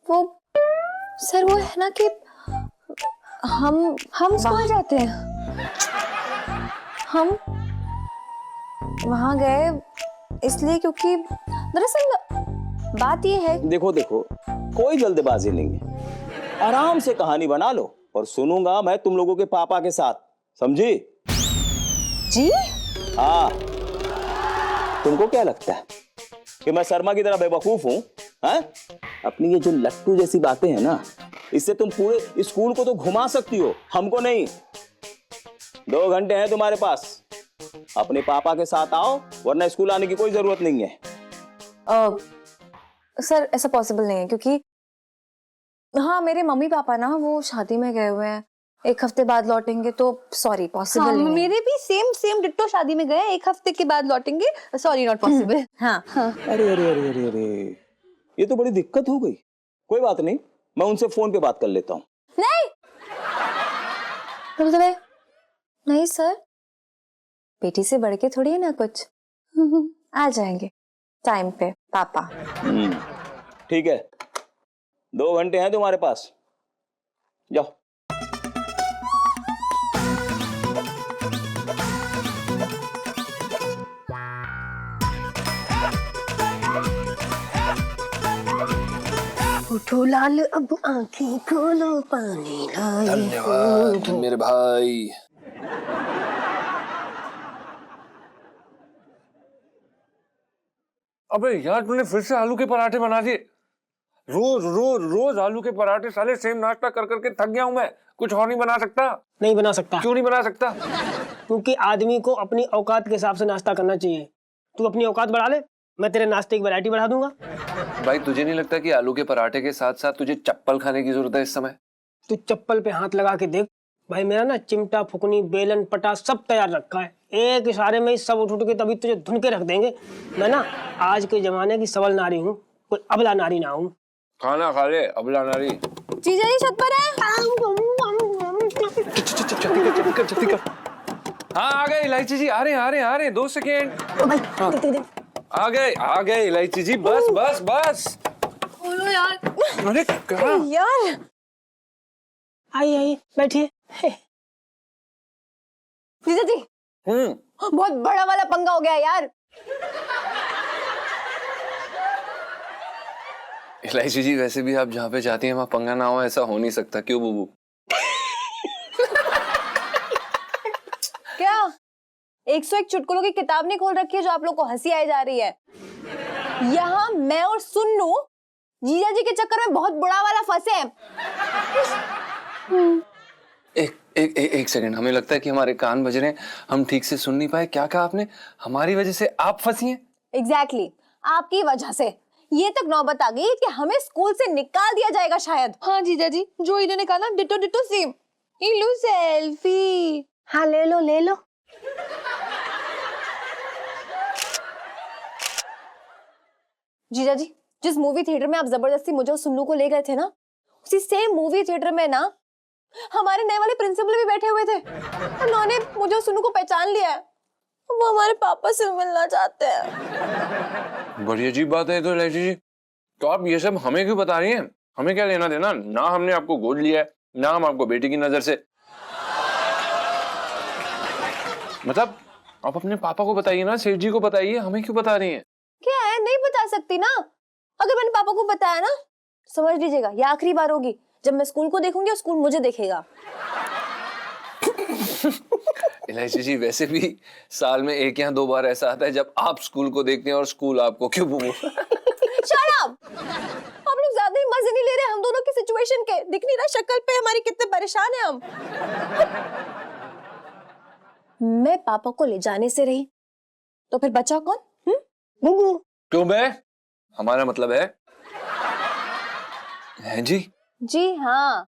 वो सर वो है ना कि हम
स्कूल जाते हैं।
हम वहां गए इसलिए क्योंकि दरअसल बात ये है।
देखो देखो, कोई जल्दबाजी नहीं है, आराम से कहानी बना लो और सुनूंगा मैं तुम लोगों के पापा के साथ, समझी?
जी?
हाँ। तुमको क्या लगता है कि मैं शर्मा की तरह बेवकूफ हूँ? हैं? अपनी ये जो लट्टू जैसी बातें हैं ना, इससे तुम पूरे स्कूल को तो घुमा सकती हो, हमको नहीं। 2 घंटे हैं तुम्हारे पास, अपने पापा के साथ आओ वरना स्कूल आने की कोई जरूरत नहीं है।
सर ऐसा पॉसिबल नहीं है क्योंकि हाँ मेरे मम्मी पापा ना वो शादी में गए हुए हैं, 1 हफ्ते बाद लौटेंगे, तो सॉरी पॉसिबल नहीं है।
मेरे भी सेम डिट्टो शादी में गए, 1 हफ्ते के बाद लौटेंगे, सॉरी नॉट पॉसिबल।
हाँ।
अरे अरे अरे अरे अरे, ये तो बड़ी दिक्कत हो गई। कोई बात नहीं, मैं उनसे फोन पे बात कर लेता हूँ।
नहीं नहीं सर, बेटी से बढ़ के थोड़ी है ना कुछ। आ जाएंगे टाइम पे पापा।
ठीक है, 2 घंटे हैं तुम्हारे पास, जाओ।
उठो लाल अब आंखें खोलो, पानी लाए।
धन्यवाद मेरे भाई। अबे यार, तूने फिर से आलू के पराठे बना दिए। रोज रोज रोज आलू के पराठे, साले सेम नाश्ता कर करके थक गया हूं मैं। कुछ और नहीं बना सकता?
नहीं बना सकता।
क्यों नहीं बना सकता?
क्योंकि आदमी को अपनी औकात के हिसाब से नाश्ता करना चाहिए। तू अपनी औकात बढ़ा ले, मैं तेरे नाश्ते की वैरायटी बढ़ा दूंगा।
भाई तुझे नहीं लगता कि आलू के पराठे के साथ साथ तुझे चप्पल खाने की जरूरत है इस समय?
तू चप्पल पे हाथ लगा के देख भाई, मेरा ना चिमटा फुकनी बेलन पटा सब तैयार रखा है, एक इशारे में ही सब उठ के तभी तुझे धुन के रख देंगे। मैं ना आज के जमाने की सबल नारी हूँ, कोई अबला नारी ना हूँ।
खाना खा ले अबला नारी।
जीजा जी छत पर है।
हाँ आ गए इलायची जी, आ रहे 2 सेकेंड। आ गए इलायची जी, बस बस बस।
बोलो यार।
अरे क्या
यार,
आइए बैठिए।
जीजा जी बहुत बड़ा वाला पंगा हो गया यार।
इलायची जी, वैसे भी आप जहाँ पे जाती हैं वहाँ पंगा ना हो ऐसा हो नहीं सकता, क्यों बुबू?
101 चुटकुलों की किताब नहीं खोल रखी है जो आप लोग को हंसी आई जा रही है। यहाँ मैं और सुन्नू जीजा जी के चक्कर में बहुत बुरा वाला फंसे हैं।
एक सेकंड, हमें लगता है कि हमारे कान बज रहे हैं, हम ठीक से सुन नहीं पाए। क्या कहा आपने? हमारी वजह से आप फंसी हैं?
एग्जैक्टली, आपकी वजह से ये तक नौबत आ गई कि हमें स्कूल से निकाल दिया जाएगा शायद।
हाँ जीजा जी, जो इन्होंने कहा ना डिटो डिटो सेम। लो सेल्फी।
हाँ ले लो ले लो। जीजा जी, जिस मूवी थिएटर में आप जबरदस्ती मुझे और सुन्नू को ले गए थे ना, उसी सेम मूवी थिएटर में ना हमारे नए वाले प्रिंसिपल भी बैठे हुए थे। उन्होंने मुझे और सुन्नू को पहचान लिया है। वो हमारे पापा से मिलना चाहते हैं।
बड़ी अजीब बात है तो इलायची जी। तो आप ये सब हमें क्यों बता रही हैं? हमें क्या लेना देना? ना हमने आपको गोद लिया है, ना हम आपको बेटी की नजर से। मतलब आप अपने पापा को बताइए ना, सेठ जी को बताइए, हमें क्यों बता रही हैं?
क्या है, नहीं बता सकती ना। अगर मैंने पापा को बताया ना, समझ लीजिएगा ये आखिरी बार होगी जब मैं स्कूल को देखूंगी और स्कूल मुझे देखेगा।
इलायची जी, वैसे भी साल में 1 या 2 बार ऐसा आता है जब आप स्कूल को देखते हैं और स्कूल आपको। क्यों बुबू?
Shut up! आप लोग ज्यादा ही मजे नहीं ले रहे हम दोनों की सिचुएशन के। दिख नहीं रहा शक्ल पे हमारी कितने परेशान हैं हम। मैं पापा को ले जाने से रही तो फिर बचा कौन? बुबू।
क्यों बे? हमारा मतलब है जी।
जी हाँ,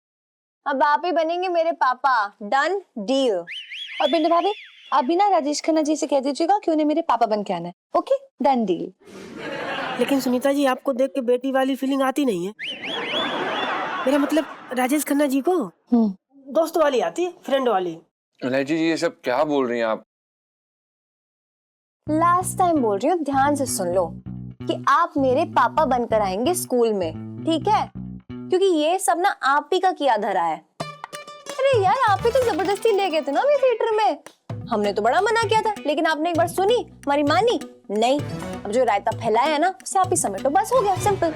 अब आप ही बनेंगे मेरे पापा। Done deal.
और बिंदु भाभी, आप भी ना राजेश खन्ना जी से कह दीजिएगा कि उन्हें मेरे पापा बन के आना है। Okay, done deal.
लेकिन सुनीता जी, आपको देख के बेटी वाली फीलिंग आती नहीं है। मेरा मतलब राजेश खन्ना जी को दोस्त वाली आती है, फ्रेंड वाली।
इलायची जी, ये सब क्या बोल रही हैं आप?
लास्ट टाइम बोल रही हूँ, ध्यान से सुन लो कि आप मेरे पापा बनकर आएंगे स्कूल में, ठीक है? क्योंकि ये सब ना आप ही का किया धरा है। अरे यार, आप ही तो जबरदस्ती ले गए थे ना अभी थिएटर में। हमने तो बड़ा मना किया था, लेकिन आपने एक बार सुनी, हमारी मानी नहीं। अब जो रायता फैलाया है ना, उसे आप ही समेटो, बस हो गया, सिंपल।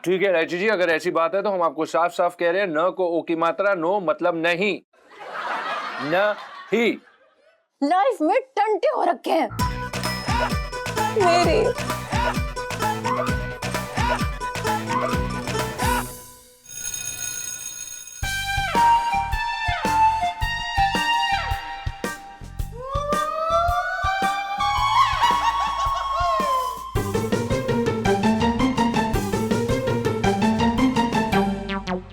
ठीक है इलायची जी, अगर ऐसी बात है तो हम आपको साफ साफ कह रहे हैं, न को ओ की मात्रा, नो मतलब नहीं। नहीं।
लाइफ में टंटे हो रखे हैं मेरे।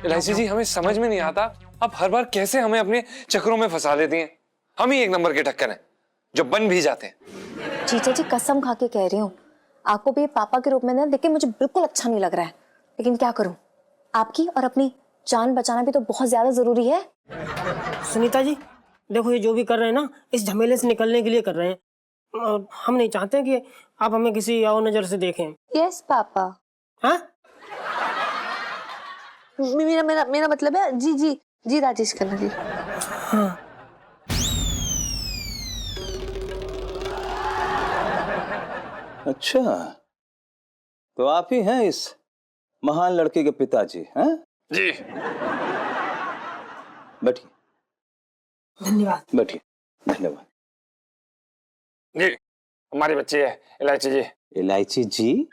इलायची जी, हमें समझ में नहीं आता आप हर बार कैसे हमें अपने चक्करों में फंसा लेती हैं। हम ही 1 नंबर के टक्कर हैं जो बन भी जाते हैं।
जीजा जी, कसम खा के कह रही हूँ, आपको भी पापा के रूप में ना देख के मुझे बिल्कुल अच्छा नहीं लग रहा है। लेकिन क्या करूँ, आपकी और अपनी जान बचाना भी तो बहुत ज्यादा जरूरी है।
सुनीता जी देखो, ये जो भी कर रहे हैं ना, इस झमेले से निकलने के लिए कर रहे हैं। और हम नहीं चाहते कि आप हमें किसी और नजर से देखें।
Yes papa.
हाँ,
मेरा मतलब है जी जी जी राजेश खन्ना जी।
हाँ।
अच्छा, तो आप ही हैं इस महान लड़के के पिताजी? हैं
जी।
बैठिए
धन्यवाद।
बैठिए। धन्यवाद
जी। हमारी बच्ची है इलायची जी।
इलायची जी?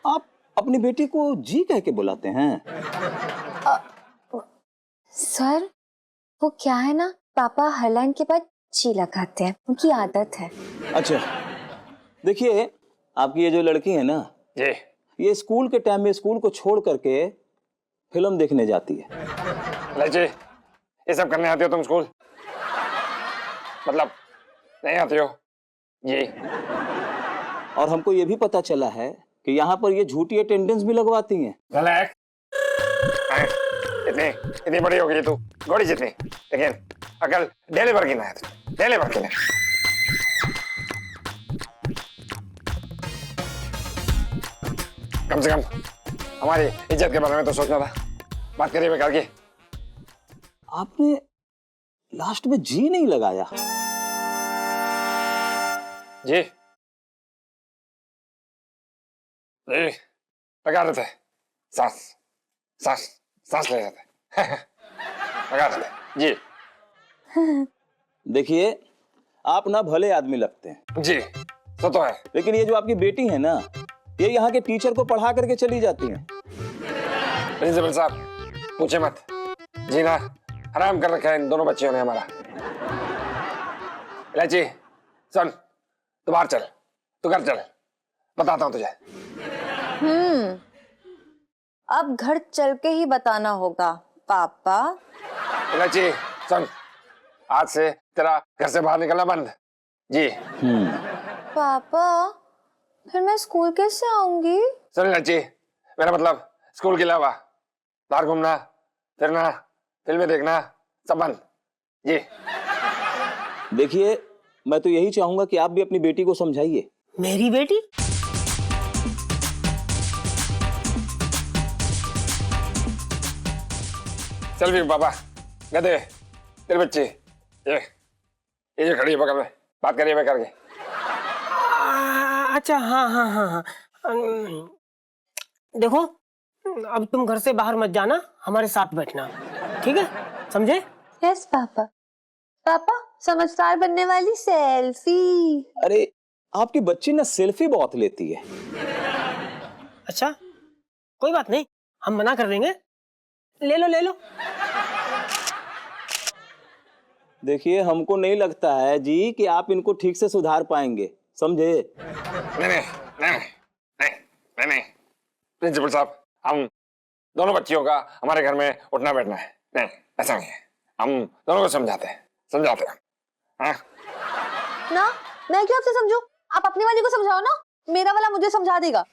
आप अपनी बेटी को जी कह के बुलाते हैं?
सर, वो क्या है ना, पापा हर लाइन के बाद जी लगाते हैं, उनकी आदत है।
अच्छा, देखिए, आपकी ये जो लड़की है ना
जी,
ये स्कूल के टाइम में स्कूल को छोड़ करके फिल्म देखने जाती है।
इलायची, ये सब करने आती हो तुम स्कूल? मतलब नहीं आती हो? जी।
और हमको ये भी पता चला है कि यहाँ पर ये झूठी अटेंडेंस भी लगवाती हैं।
इतनी इतनी बड़ी हो गई तू, घोड़ी जितनी, लेकिन अकल डेले भर की ना है, डेले भर की ना। कम से कम हमारी इज्जत के बारे में तो सोचना था। बात करिए बेकार की।
आपने लास्ट में जी नहीं लगाया।
जी जी लगा रहे थे, सांस सांस सांस ले रहे थे। लगा रहे थे जी।
देखिए, आप ना भले आदमी लगते हैं
जी, तो है।
लेकिन ये जो आपकी बेटी है ना, ये यहाँ के टीचर को पढ़ा करके चली जाती हैं।
प्रिंसिपल साहब, पूछे मत। जी ना, हराम कर रखा है इन दोनों बच्चियों ने हमारा। इलायची, सुन, तू बाहर चल, तू घर चल, बताता हूँ तुझे।
अब घर चल के ही बताना होगा पापा।
इलायची, सुन, आज से तेरा घर से बाहर निकलना बंद। जी।
पापा, फिर मैं स्कूल कैसे आऊंगी?
सुन इलायची, मेरा मतलब स्कूल के अलावा बाहर घूमना, फिरना, फिल्में देखना, सब बंद। जी।
देखिए, मैं तो यही चाहूंगा कि आप भी अपनी बेटी को समझाइए।
मेरी बेटी?
चल भी बाबा, गधे, तेरे बच्चे, ये जो खड़ी है बगल में, बात करिए मैं करके।
अच्छा, हाँ हाँ हाँ हाँ। देखो, अब तुम घर से बाहर मत जाना, हमारे साथ बैठना, ठीक है? समझे?
Yes papa. पापा, समझदार बनने वाली सेल्फी।
अरे, आपकी बच्ची ना सेल्फी बहुत लेती है।
अच्छा, कोई बात नहीं, हम मना कर देंगे। ले लो ले लो।
देखिए, हमको नहीं लगता है जी कि आप इनको ठीक से सुधार पाएंगे, समझे?
नहीं नहीं नहीं नहीं नहीं नहीं, प्रिंसिपल साहब, हम दोनों बच्चियों का हमारे घर में उठना बैठना है। नहीं, ऐसा नहीं है, हम दोनों को समझाते हैं। हाँ?
ना, मैं क्यों आपसे समझूं? आप अपनी वाली को समझाओ ना, मेरा वाला मुझे समझा देगा।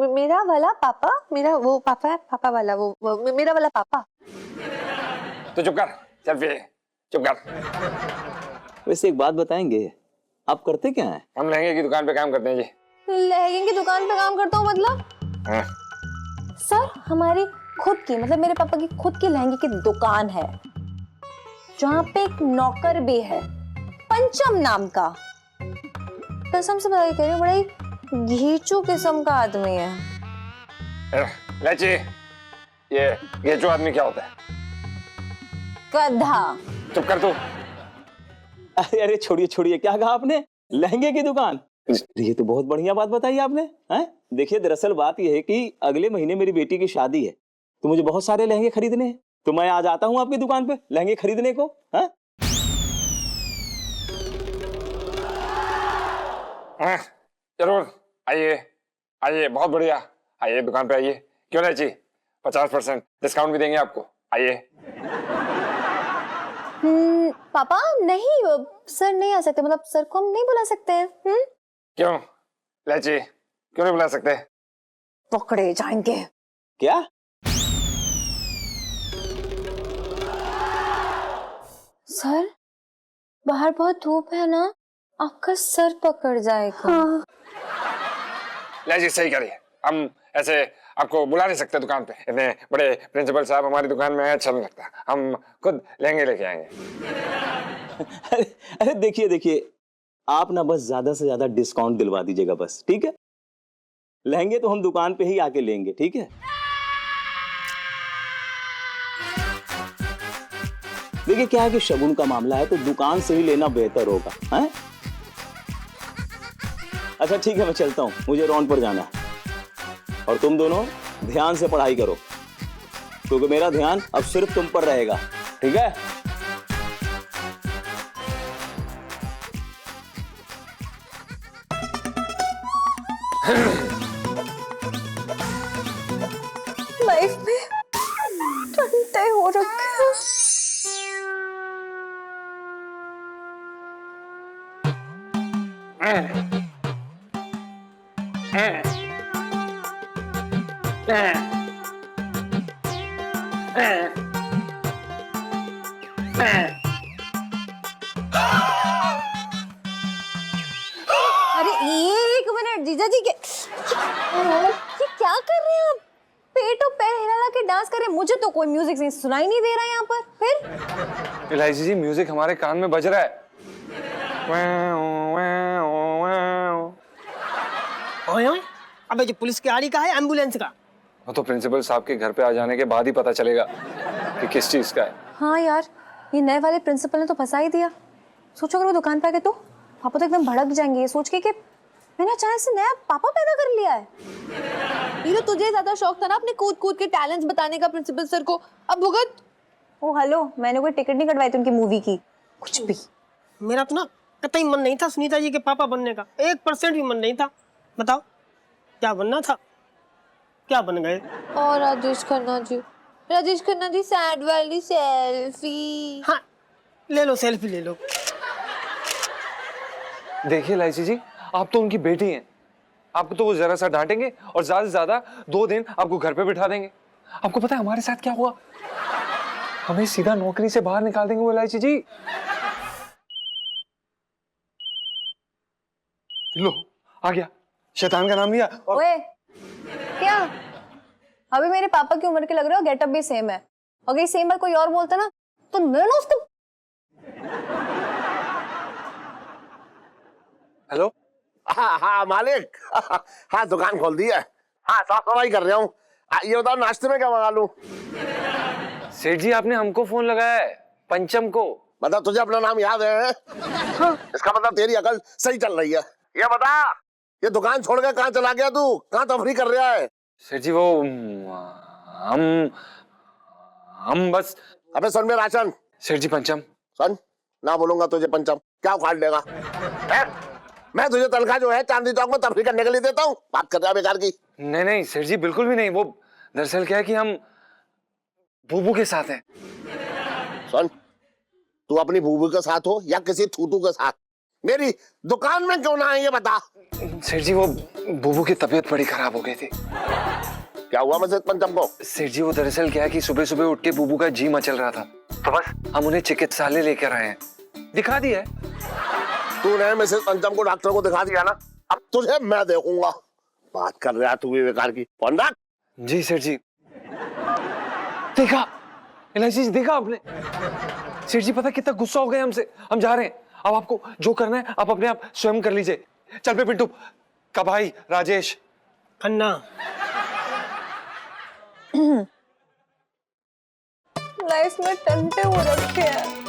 मेरा वाला पापा, मेरा वो पापा है, पापा वाला वो मेरा वाला पापा।
तो चुप कर, चल फिर चुप कर।
वैसे एक बात बताएंगे, आप करते क्या हैं?
हम लहंगे की दुकान पे काम करते हैं जी।
लहंगे की दुकान पे काम करता हूँ मतलब?
हाँ।
सर, हमारी खुद की, मतलब मेरे पापा की खुद की लहंगे की दुकान है, जहाँ पे एक नौकर भी है, पंचम नाम का। कसम से बता के कह रही हूँ, बड़ा ही घीचू किस्म का आदमी है।
लाची, ये घीचू आदमी क्या होता है?
गधा।
चुप कर तू।
अरे छोड़िए छोड़िए, क्या कहा आपने? लहंगे की दुकान? ये तो बहुत बढ़िया बात बताई आपने। हैं? देखिए, दरअसल बात यह है कि अगले महीने मेरी बेटी की शादी है, तो मुझे बहुत सारे लहंगे खरीदने हैं, तो मैं आज आता हूँ आपकी दुकान पे लहंगे खरीदने को। हैं?
हाँ, जरूर आइए, आइए, बहुत बढ़िया, आइए दुकान पे आइए। क्यों नहीं जी, 50% डिस्काउंट भी देंगे आपको, आइए।
पापा नहीं, सर नहीं आ सकते, मतलब सर को हम नहीं बुला सकते हैं।
क्यों लाची, क्यों नहीं बुला सकते?
पकड़े जाएंगे।
क्या?
सर, बाहर बहुत धूप है ना, आपका सर पकड़ जाएगा। हाँ।
लाची सही करिए, हम ऐसे आपको बुला नहीं सकते दुकान पे। इतने बड़े प्रिंसिपल साहब हमारी दुकान में अच्छा नहीं लगता, हम खुद लहंगे लेके आएंगे।
अरे देखिए देखिए, आप ना बस ज्यादा से ज्यादा डिस्काउंट दिलवा दीजिएगा बस, ठीक है? लहंगे तो हम दुकान पे ही आके लेंगे, ठीक है? देखिए, क्या है कि शगुन का मामला है, तो दुकान से ही लेना बेहतर होगा। हैं? अच्छा ठीक है, मैं चलता हूं, मुझे राउंड पर जाना है। और तुम दोनों ध्यान से पढ़ाई करो, क्योंकि मेरा ध्यान अब सिर्फ तुम पर रहेगा, ठीक है?
लाइफ में ठंडे हो रखे हैं। अरे एक मिनट जीजा जी, ये क्या कर रहे हैं आप? पेट और पैर हिला के डांस कर रहे हैं, मुझे तो कोई म्यूजिक नहीं सुनाई नहीं दे रहा है यहाँ पर। फिर
इलायची जी, म्यूजिक हमारे कान में बज रहा है।
ओए ओए, अबे जो पुलिस की गाड़ी का है, एम्बुलेंस का?
वो तो प्रिंसिपल साहब के घर पे आ जाने के बाद ही पता चलेगा कि किस चीज का है।
हाँ यार, ये नए वाले प्रिंसिपल ने तो फंसा ही दिया। सोचो अगर वो दुकान पे आ गए तो पापा तो एकदम भड़क जाएंगे ये सोच के कि मैंने अचानक से नया पापा पैदा कर लिया है।
ये तो तुझे ज्यादा शौक था ना अपने कूद कूद के टैलेंट्स बताने का प्रिंसिपल सर को, अब भुगत।
ओ हेलो, मैंने कोई टिकट नहीं कटवाई थी उनकी मूवी की, कुछ भी।
मेरा तो ना कतई मन नहीं था सुनीता जी के पापा बनने का, 1% भी मन नहीं था। बताओ क्या बनना था, क्या बन गए।
और राजेश खन्ना जी सैड वाली सेल्फी।
हाँ ले लो सेल्फी ले लो।
देखिए लाइची जी, आप तो उनकी बेटी हैं, आपको तो वो जरा सा डांटेंगे और ज्यादा से ज्यादा 2 दिन आपको घर पे बिठा देंगे। आपको पता है हमारे साथ क्या हुआ? हमें सीधा नौकरी से बाहर निकाल देंगे वो लाइची जी। लो आ गया, शैतान का नाम लिया।
ओए क्या, अभी मेरे पापा की उम्र के लग रहे हो, गेटअप भी सेम है। अगर ये सेम बात कोई और बोलता ना तो मैं ना उसको।
हेलो।
हाँ हाँ मालिक, हाँ दुकान खोल दी है। हाँ साफ सफाई कर रहा हूँ। ये बताओ नाश्ते में क्या मंगा लूं?
सेठ जी आपने हमको फोन लगाया है, पंचम को।
बता तुझे अपना नाम याद है? हाँ। इसका मतलब तेरी अकल सही चल रही है। ये बता, ये दुकान छोड़ के कहाँ चला गया तू? कहाँ तफरी कर रहा है?
सेठ जी वो हम बस।
अबे सुन मेरा राशन।
सेठ जी पंचम।
सुन, ना बोलूंगा तुझे पंचम, क्या उखाड़ लेगा? मैं तुझे तनख्वाह जो है चांदनी चौक में तफरी करने के लिए देता हूँ, बात कर रहा है बेकार की।
नहीं नहीं सेठ जी बिल्कुल भी नहीं, वो दरअसल क्या है कि हम बूबू के साथ हैं।
सुन, तू अपनी बूबू के साथ हो या किसी थूतू के साथ, मेरी दुकान में क्यों ना है ये बता।
सेठ जी वो बूबू की तबीयत बड़ी खराब हो गई थी।
क्या हुआ मस्जिद पंचम को?
सेठ जी वो दरअसल क्या है कि सुबह सुबह उठ के बूबू का जी मचल रहा था, तो बस हम उन्हें चिकित्सालय लेकर आए हैं, दिखा दिया है।
तूने मिसेस पंचम को डॉक्टर को दिखा दिया ना, अब तुझे मैं देखूंगा। बात कर रहा है तू भी बेकार की। फोन रख।
जी सेठ जी। देखा इलायची जी, देखा आपने? सेठ जी पता कितना गुस्सा हो गए हमसे। हम जा रहे हैं, अब आपको जो करना है आप अपने आप स्वयं कर लीजिए। चल पे पिंटू का भाई राजेश
खन्ना।
लाइफ में टंटे हो रखे हैं।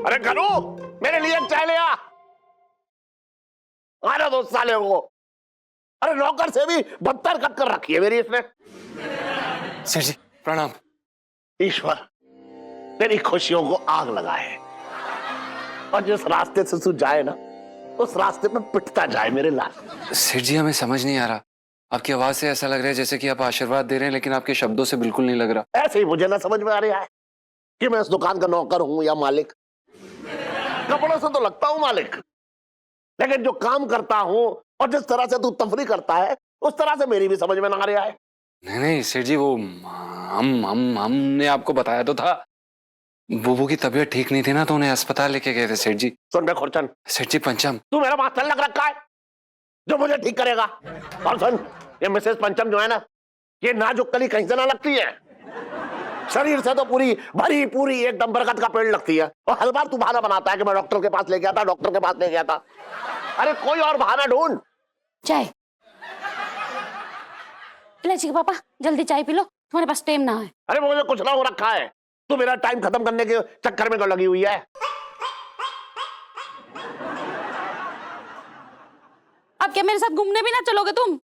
अरे करू, मेरे लिए एक चाय ले आ। अरे दोस्त साले को, अरे नौकर से भी बदतर कट कर रखी है मेरी इसने।
सेठ जी प्रणाम।
ईश्वर तेरी खुशियों को आग लगाए और जिस रास्ते से तू जाए ना उस रास्ते पे पिटता जाए मेरे लाल।
सेठ जी हमें समझ नहीं आ रहा, आपकी आवाज से ऐसा लग रहा है जैसे कि आप आशीर्वाद दे रहे हैं, लेकिन आपके शब्दों से बिल्कुल नहीं लग रहा।
ऐसे ही मुझे ना समझ में आ रहा है कि मैं इस दुकान का नौकर हूं या मालिक। कपड़ों से तो लगता हूं मालिक, लेकिन जो काम करता हूं और जिस तरह से तू तफरी करता है उस तरह से मेरी भी समझ में ना आ रहा है।
नहीं नहीं सेठ जी वो हमने आपको बताया तो था, बूबू की तबीयत ठीक नहीं थी ना, तो उन्हें अस्पताल लेके गए थे सेठ जी।
सुन बे खुरचन,
सेठ जी पंचम,
तू मेरा मास्टर लग रखा है जो मुझे ठीक करेगा। और सुन, ये मिसेस पंचम जो है ना, ये नाजुक कली कहीं से ना लगती है, शरीर से तो पूरी भरी पूरी एकदम बरगद का पेड़ लगती है। और हर बार तू बहाना बनाता है कि मैं डॉक्टर के पास ले गया था, डॉक्टर के पास ले गया था। अरे कोई और बहाना ढूंढ।
चाय इलायची के पापा, जल्दी चाय पी लो, तुम्हारे पास टाइम ना है।
अरे मुझे कुछ ना हो रखा है, तू मेरा टाइम खत्म करने के चक्कर में लगी हुई है।
अब क्या मेरे साथ घूमने भी ना चलोगे तुम?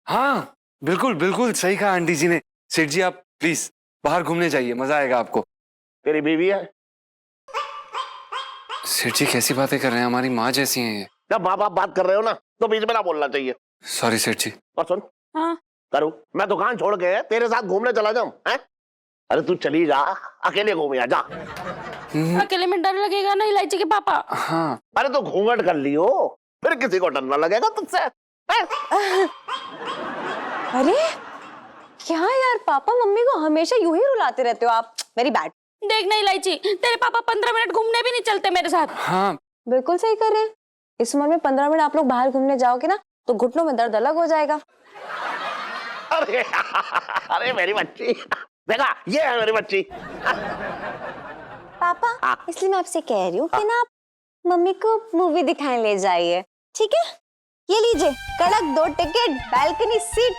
हाँ बिल्कुल बिल्कुल सही कहा आंटी जी ने। सेठ जी आप प्लीज बाहर घूमने जाइए, मजा आएगा आपको।
तेरी बीवी है?
सेठ जी कैसी बातें कर रहे हैं, हमारी माँ जैसी हैं ये।
जब माँ बाप बात कर रहे हो ना तो बीच में ना बोलना चाहिए।
सॉरी सेठ जी।
और सुन,
हाँ
करूं मैं दुकान छोड़ के तेरे साथ घूमने चला जाऊं? अरे तू चली जा, अकेले घूम जा।
अकेले में डर लगेगा ना इलायची के पापा?
हाँ
अरे तो घूंघट कर लियो, फिर किसी को डर ना लगेगा तुझसे।
अरे क्या यार, पापा मम्मी को हमेशा यूं ही रुलाते रहते हो आप। Very bad.
देख ना इलायची, तेरे पापा 15 मिनट घूमने भी नहीं चलते मेरे साथ।
हाँ
बिल्कुल सही कर रहे हैं। इस उम्र में 15 मिनट आप लोग बाहर घूमने जाओगे ना तो घुटनों में दर्द अलग हो जाएगा।
अरे अरे मेरी बच्ची, देखा ये है मेरी बच्ची।
पापा, इसलिए मैं आपसे कह रही हूँ कि ना आप मम्मी को मूवी दिखाने ले जाइए, ठीक है? ये लीजिए, कड़क 2 टिकट, बैल्कनी सीट।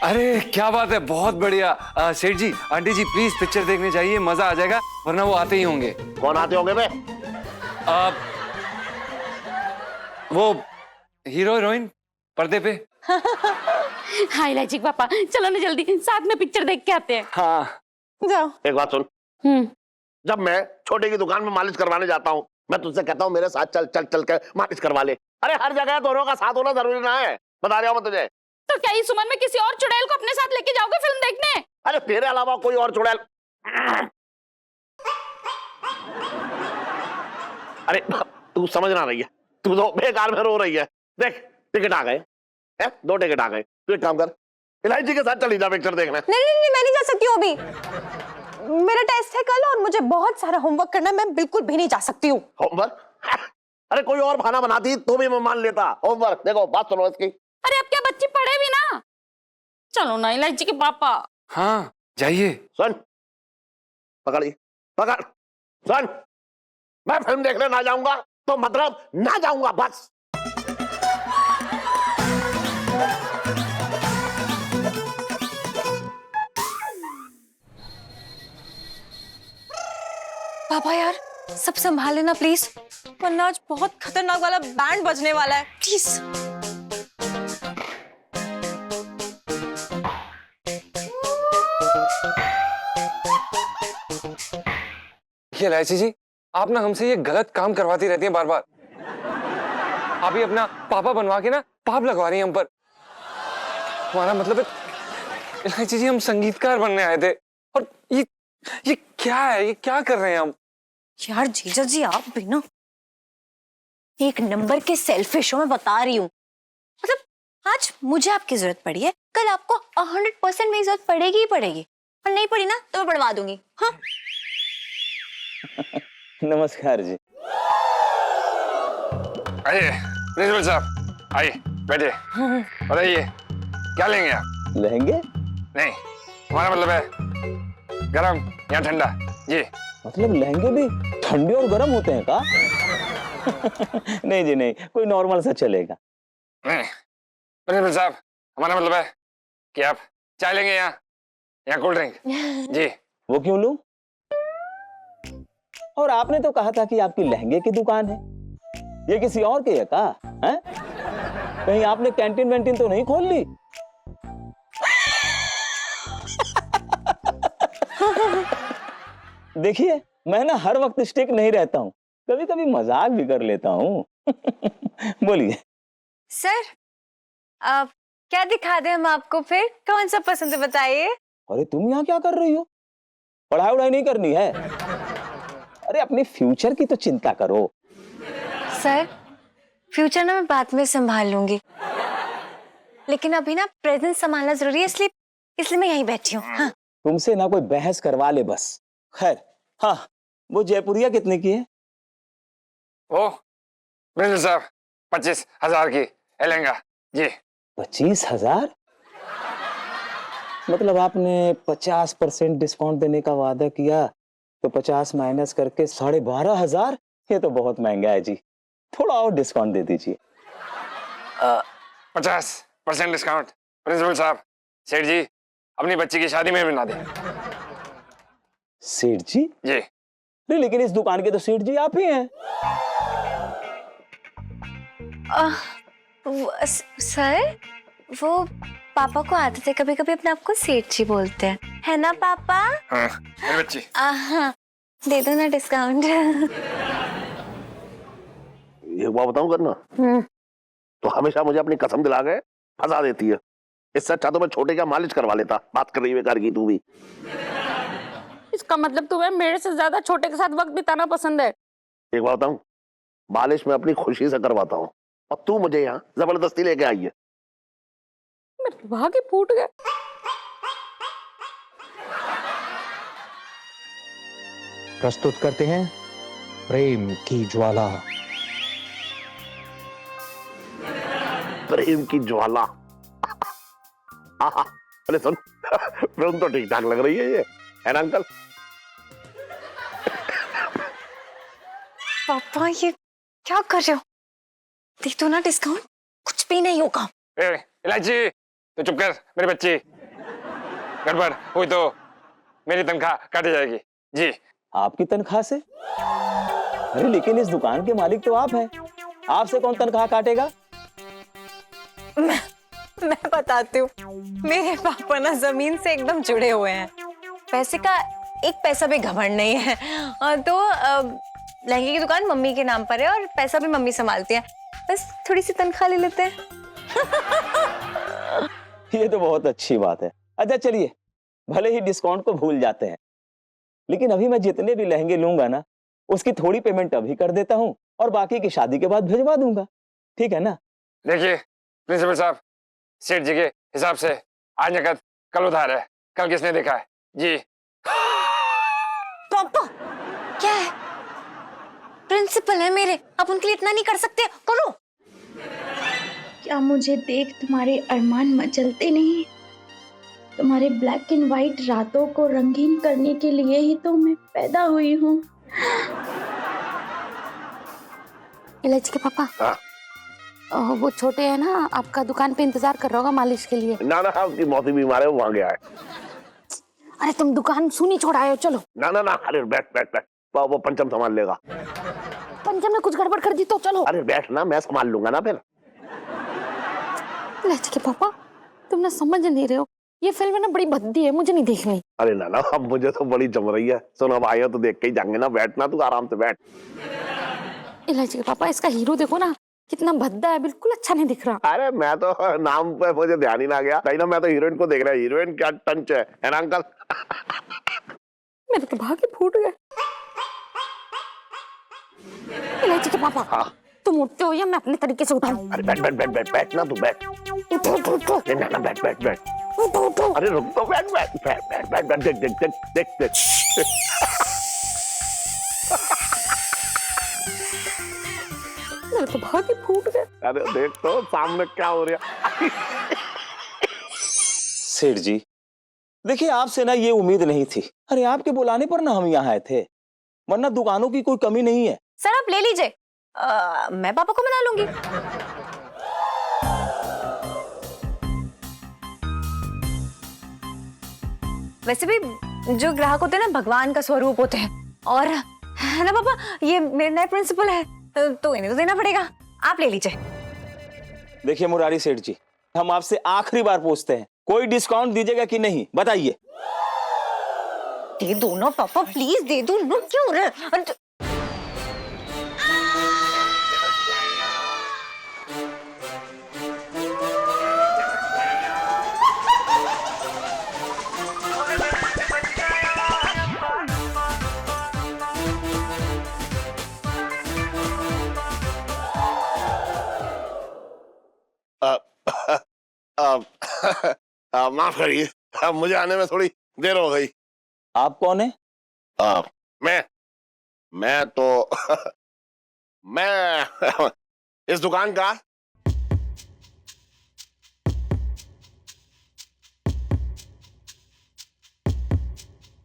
अरे क्या बात है, बहुत बढ़िया। सेठ जी, आंटी जी, प्लीज पिक्चर देखने जाइए, मजा आ जाएगा, वरना वो आते ही होंगे।
कौन आते होंगे बे?
वो हीरो हीरोइन पर्दे पे।
हाँ इलायची पापा, चलो ना जल्दी साथ में पिक्चर देख के आते हैं।
हाँ
जाओ।
एक बात सुन, जब मैं छोटे की दुकान में मालिश करवाने जाता हूँ, मैं तुझसे कहता हूँ मेरे साथ चल चल चल के मालिश करवा ले। अरे हर जगह दोनों का साथ होना जरूरी ना है, बता रहा हूँ मैं तुझे।
तो क्या इस उम्र में किसी और चुड़ैल को अपने साथ लेके जाओगे फिल्म देखने?
अरे तेरे अलावा कोई और चुड़ैल? अरे तू समझ ना रही है, तू तो बेकार में रो रही है। देख टिकट आ गए, 2 टिकट आ गए। तू एक काम कर, इलायची के साथ चली जा पिक्चर देखने।
नहीं, मैं नहीं जा सकती हूँ अभी। मेरा टेस्ट है कल और मुझे बहुत सारा होमवर्क करना है, मैं बिल्कुल भी नहीं जा सकती हूँ।
होमवर्क? अरे कोई और बहाना बनाती तो भी मैं मान लेता। होमवर्क, देखो बात सुनो इसकी।
अरे अब क्या बच्चे पढ़े भी ना? चलो ना इलायची के पापा।
हाँ जाइए।
सुन, पकड़िए, पकड़, सुन, मैं फिल्म देखने ना जाऊंगा तो मतलब ना जाऊंगा, बस।
पापा यार, सब संभाल लेना प्लीज, वरना आज बहुत खतरनाक वाला बैंड बजने वाला है, प्लीज।
ये इलायची जी, आप ना हमसे ये गलत काम करवाती रहती हैं बार बार। आप ही अपना पापा बनवा के ना पाप लगवा रही हैं हम पर। हमारा मतलब है इलायची जी, हम संगीतकार बनने आए थे, और ये क्या है, ये क्या कर रहे हैं हम?
यार जीजा जी, आप भी ना एक नंबर के सेल्फिश हो, मैं बता रही हूँ। मतलब आज मुझे आपकी जरूरत पड़ी है, कल आपको 100% मेरी जरूरत पड़ेगी ही पड़ेगी, और नहीं पड़ी ना तो मैं बढ़वा दूंगी। हाँ?
नमस्कार जी।
आइए प्रिंसिपल साहब, आइए बैठिए, बताइए क्या लेंगे आप?
लहंगे?
नहीं, हमारा मतलब है गरम या ठंडा जी।
मतलब लहंगे भी ठंडे और गर्म होते हैं का? नहीं जी नहीं, कोई नॉर्मल सा चलेगा।
नहीं प्रिंसिपल साहब, हमारा मतलब है कि आप चाय लेंगे या कोल्ड ड्रिंक जी।
वो क्यों लूं? और आपने तो कहा था कि आपकी लहंगे की दुकान है, ये किसी और के है का? हैं? कहीं आपने कैंटीन वैंटीन तो नहीं खोल ली? देखिए, मैं ना हर वक्त स्टिक नहीं रहता हूँ, कभी कभी मजाक भी कर लेता हूँ। बोलिए
सर, आप क्या दिखा दें हम आपको, फिर कौन सा पसंद है बताइए।
अरे तुम यहाँ क्या कर रही हो? पढ़ाई वढ़ाई नहीं करनी है? अरे अपने फ्यूचर की तो चिंता करो।
सर, फ्यूचर ना मैं बाद में संभाल लूंगी, लेकिन अभी ना प्रेजेंट संभालना जरूरी है, इसलिए मैं यहीं बैठी हूँ। हाँ।
तुमसे ना कोई बहस करवा ले बस। खैर, हाँ, वो जयपुरिया कितने की है?
ओ प्रिंसिपल साहब, 25,000 की लहंगा जी।
25,000? मतलब आपने 50% डिस्काउंट देने का वादा किया, तो 50 माइनस करके 12,500? ये तो बहुत महंगा है जी, थोड़ा और डिस्काउंट दे दीजिए।
50% डिस्काउंट? प्रिंसिपल साहब, सेठ जी अपनी बच्ची की शादी में भी ना दें।
सेठ जी?
जी।
नहीं, लेकिन इस दुकान के तो सेठ जी आप ही हैं।
सर, वो पापा को आदत है कभी कभी अपने आप को सेठ जी बोलते हैं, है ना पापा?
हाँ, मेरी बच्ची।
हाँ, दे दो ना डिस्काउंट।
ये बात बताऊं करना, तो हमेशा मुझे अपनी कसम दिला के फंसा देती है। इससे अच्छा तो मैं छोटे का मालिश करवा लेता। बात कर रही है बेकार की तू भी।
इसका मतलब तुम्हें मेरे से ज्यादा छोटे के साथ वक्त बिताना पसंद है?
एक बात बताऊं, मालिश में अपनी खुशी से करवाता हूँ, और तू मुझे यहाँ जबरदस्ती लेके आई है।
मेरे भाग ही फूट गए।
प्रस्तुत करते हैं प्रेम की ज्वाला।
प्रेम की ज्वाला। हाँ, अरे सुन फिल्म तो ठीक ठाक लग रही है ना अंकल?
पापा ये क्या कर रहे हो? दे दो ना डिस्काउंट, कुछ भी नहीं होगा।
इलायची तो चुप कर मेरी बच्ची, गड़बड़ हुई तो मेरी तनख्वाह काटी जाएगी जी।
आपकी तनख्वाह से? अरे लेकिन इस दुकान के मालिक तो आप हैं, आपसे कौन तनख्वाह काटेगा?
मैं बताती हूँ, मेरे पापा ना जमीन से एकदम जुड़े हुए हैं, पैसे का एक पैसा भी घमंड नहीं है। तो लहंगे की दुकान मम्मी के नाम पर है और पैसा भी मम्मी संभालती है, बस थोड़ी सी तनख्वाह ले लेते हैं।
ये तो बहुत अच्छी बात है। अच्छा चलिए, भले ही डिस्काउंट को भूल जाते हैं, लेकिन अभी मैं जितने भी लहंगे लूंगा ना उसकी थोड़ी पेमेंट अभी कर देता हूँ और बाकी की शादी के बाद भिजवा दूंगा, ठीक है ना?
देखिए प्रिंसिपल साहब, सेठ जी के हिसाब से आज नकद कल उधार है, कल किसने देखा है जी?
पापा क्या है, प्रिंसिपल है मेरे, आप उनके लिए इतना नहीं कर सकते? करो।
क्या मुझे देख तुम्हारे अरमान मचलते नहीं? तुम्हारे ब्लैक एंड व्हाइट रातों को रंगीन करने के लिए ही तो मैं पैदा हुई हूँ।
इलायची के पापा,
हाँ।
वो छोटे है ना, आपका दुकान पे इंतजार कर रहा होगा मालिश के लिए।
ना ना, उसकी मौसी बीमार है, वो वहां गया है।
अरे तुम दुकान सुनी छोड़ आए हो, चलो।
ना ना ना, अरे बैठ बैठ बैठ, वो पंचम संभाल लेगा।
पंचम ने कुछ गड़बड़ कर दी तो चलो।
अरे बैठ ना, मैं संभाल लूंगा ना फिर।
इलायची के पापा, तुम ना समझ नहीं रहे हो, ये फिल्म ना बड़ी भद्दी है, मुझे नहीं देखनी।
अरे ना ना, अब मुझे तो बड़ी जम रही है। सुनो अब आया तो देख के ही जाएंगे ना, बैठना तू आराम से बैठ।
इलायची के पापा, इसका हीरो देखो ना कितना भद्दा है, बिल्कुल अच्छा नहीं दिख रहा।
अरे मैं तो नाम पे मुझे ध्यान ही ना गया, कहीं ना मैं तो हीरोइन को देख रहा, हीरोइन क्या टंच है ना अंकल?
मेरे तो भाग्य फूट गए। इलायची के पापा,
हाँ।
तुम उठते हो या मैं अपने तरीके से उठाऊं?
अरे बैठ बैठ बैठ बैठ बैठ ना, तू बैठ।
उठो उठो उठो।
ना ना बैठ बैठ बैठ।
उठो उठो।
अरे रुक तो, बैठ बैठ बैठ बैठ बैठ बैठ, देख देख देख देख देख।
मेरे तो भाग्य फूट गए।
अरे देख तो सामने क्या हो रहा।
सेठ जी देखिए, आपसे ना ये उम्मीद नहीं थी। अरे आपके बुलाने पर ना हम यहाँ आए थे, वरना दुकानों की कोई कमी नहीं है।
सर आप ले लीजिए, मैं पापा को मना लूंगी। वैसे भी जो ग्राहक होते हैं ना भगवान का स्वरूप होते हैं, और है ना पापा, ये मेरे नए प्रिंसिपल है तो इन्हें तो देना पड़ेगा। आप ले लीजिए।
देखिए मुरारी सेठ जी, हम आपसे आखिरी बार पूछते हैं, कोई डिस्काउंट दीजिएगा कि नहीं, बताइए।
दे दो ना पापा, प्लीज दे दो ना, क्यों हो रहा है?
माफ करिए, मुझे आने में थोड़ी देर हो गई।
आप कौन है?
मैं तो मैं इस दुकान का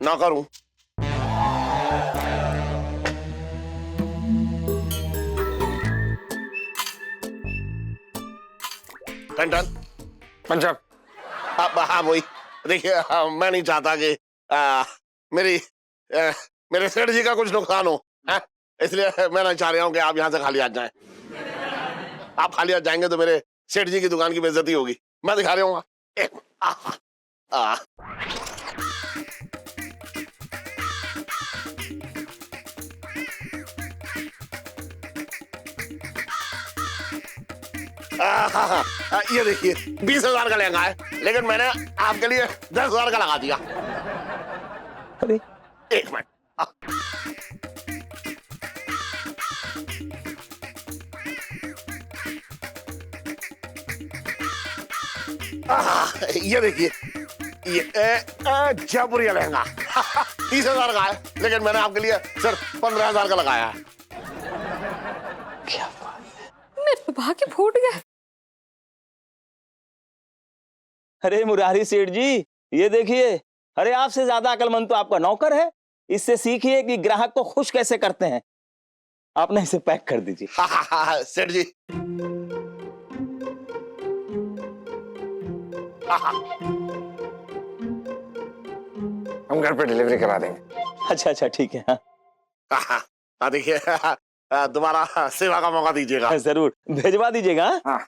नौकर हूं। टन
पंजाब,
हाँ वही। देखिए मैं नहीं चाहता कि मेरे सेठ जी का कुछ नुकसान हो, है? इसलिए मैं नहीं चाह रहा हूँ कि आप यहाँ से खाली आ जाएं। आप खाली आ जाएंगे तो मेरे सेठ जी की दुकान की बेइज्जती होगी। मैं दिखा रहा हूँ। ये देखिए 20,000 का लहंगा है, लेकिन मैंने आपके लिए 10,000 का लगा दिया।
अरे
एक मिनट, ये देखिए, ये जयपुरी लहंगा 30,000 का है, लेकिन मैंने आपके लिए सिर्फ 15,000 का लगाया है।
क्या बात है,
मेरे तो भाग्य फूट गए।
अरे मुरारी सेठ जी, ये देखिए, अरे आपसे ज्यादा अक्लमंद तो आपका नौकर है। इससे सीखिए कि ग्राहक को खुश कैसे करते हैं। आप ना इसे पैक कर दीजिए।
हाँ, सेठ जी।
हम घर पे डिलीवरी करा देंगे।
अच्छा अच्छा, ठीक है। हाँ
हाँ, देखिए, दोबारा सेवा का मौका दीजिएगा।
जरूर भेजवा दीजिएगा।
हाँ।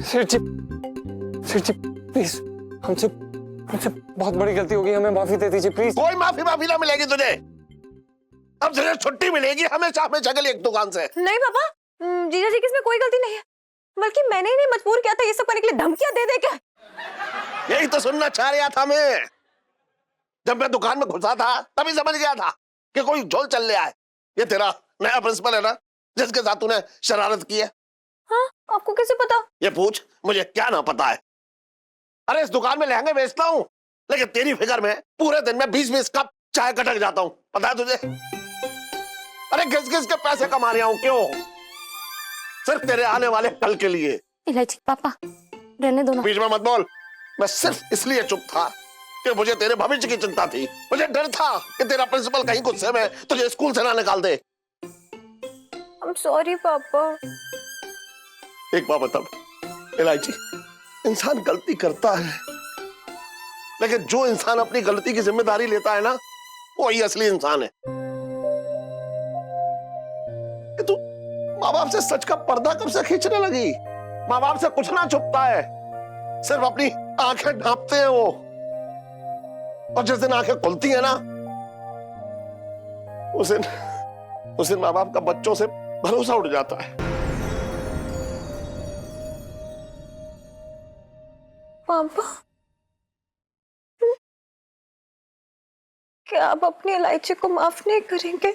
सेठ जी प्लीज, हमसे हमसे बहुत बड़ी गलती हो गई, हमें माफी दे दीजिए प्लीज।
कोई माफी ना मिलेगी तुझे। अब तुझे छुट्टी मिलेगी हमेशा हमेशा के लिए एक दुकान से।
नहीं पापा, जीजा जी की इसमें कोई गलती नहीं है, बल्कि मैंने ही मजबूर किया था ये सब करने के लिए, धमकियां दे दे के।
यही तो सुनना चाह रहा था मैं। जब मैं दुकान में घुसा था तभी समझ गया था कि कोई झोल चल रहा है। ये तेरा नया प्रिंसिपल है ना, जिसके साथ तूने शरारत की है।
हाँ, आपको कैसे पता?
ये पूछ, मुझे क्या ना पता है। अरे इस दुकान में लहंगे बेचता हूँ, लेकिन तेरी फिगर में पूरे दिन में 20-20 कप चाय कटक जाता हूँ, पता है तुझे? अरे घिस घिस के पैसे कमा रहा हूँ, क्यों? सिर्फ तेरे आने वाले कल के लिए।
इलायची पापा, रहने दो ना।
बीच में मत बोल। मैं सिर्फ इसलिए चुप था कि मुझे तेरे भविष्य की चिंता थी। मुझे डर था कि तेरा प्रिंसिपल कहीं गुस्से में तुझे स्कूल से ना निकाल दे।
I'm sorry पापा।
एक बात बता इलायची, इंसान गलती करता है, लेकिन जो इंसान अपनी गलती की जिम्मेदारी लेता है ना, वही असली इंसान है। तू माँ बाप से सच का पर्दा कब से खींचने लगी? माँ बाप से कुछ ना छुपता है, सिर्फ अपनी आंखें ढांपते हैं वो। और जिस दिन आंखें खुलती है ना, उस दिन माँ बाप का बच्चों से भरोसा उठ जाता है।
पापा, क्या आप अपनी इलायची को माफ नहीं करेंगे?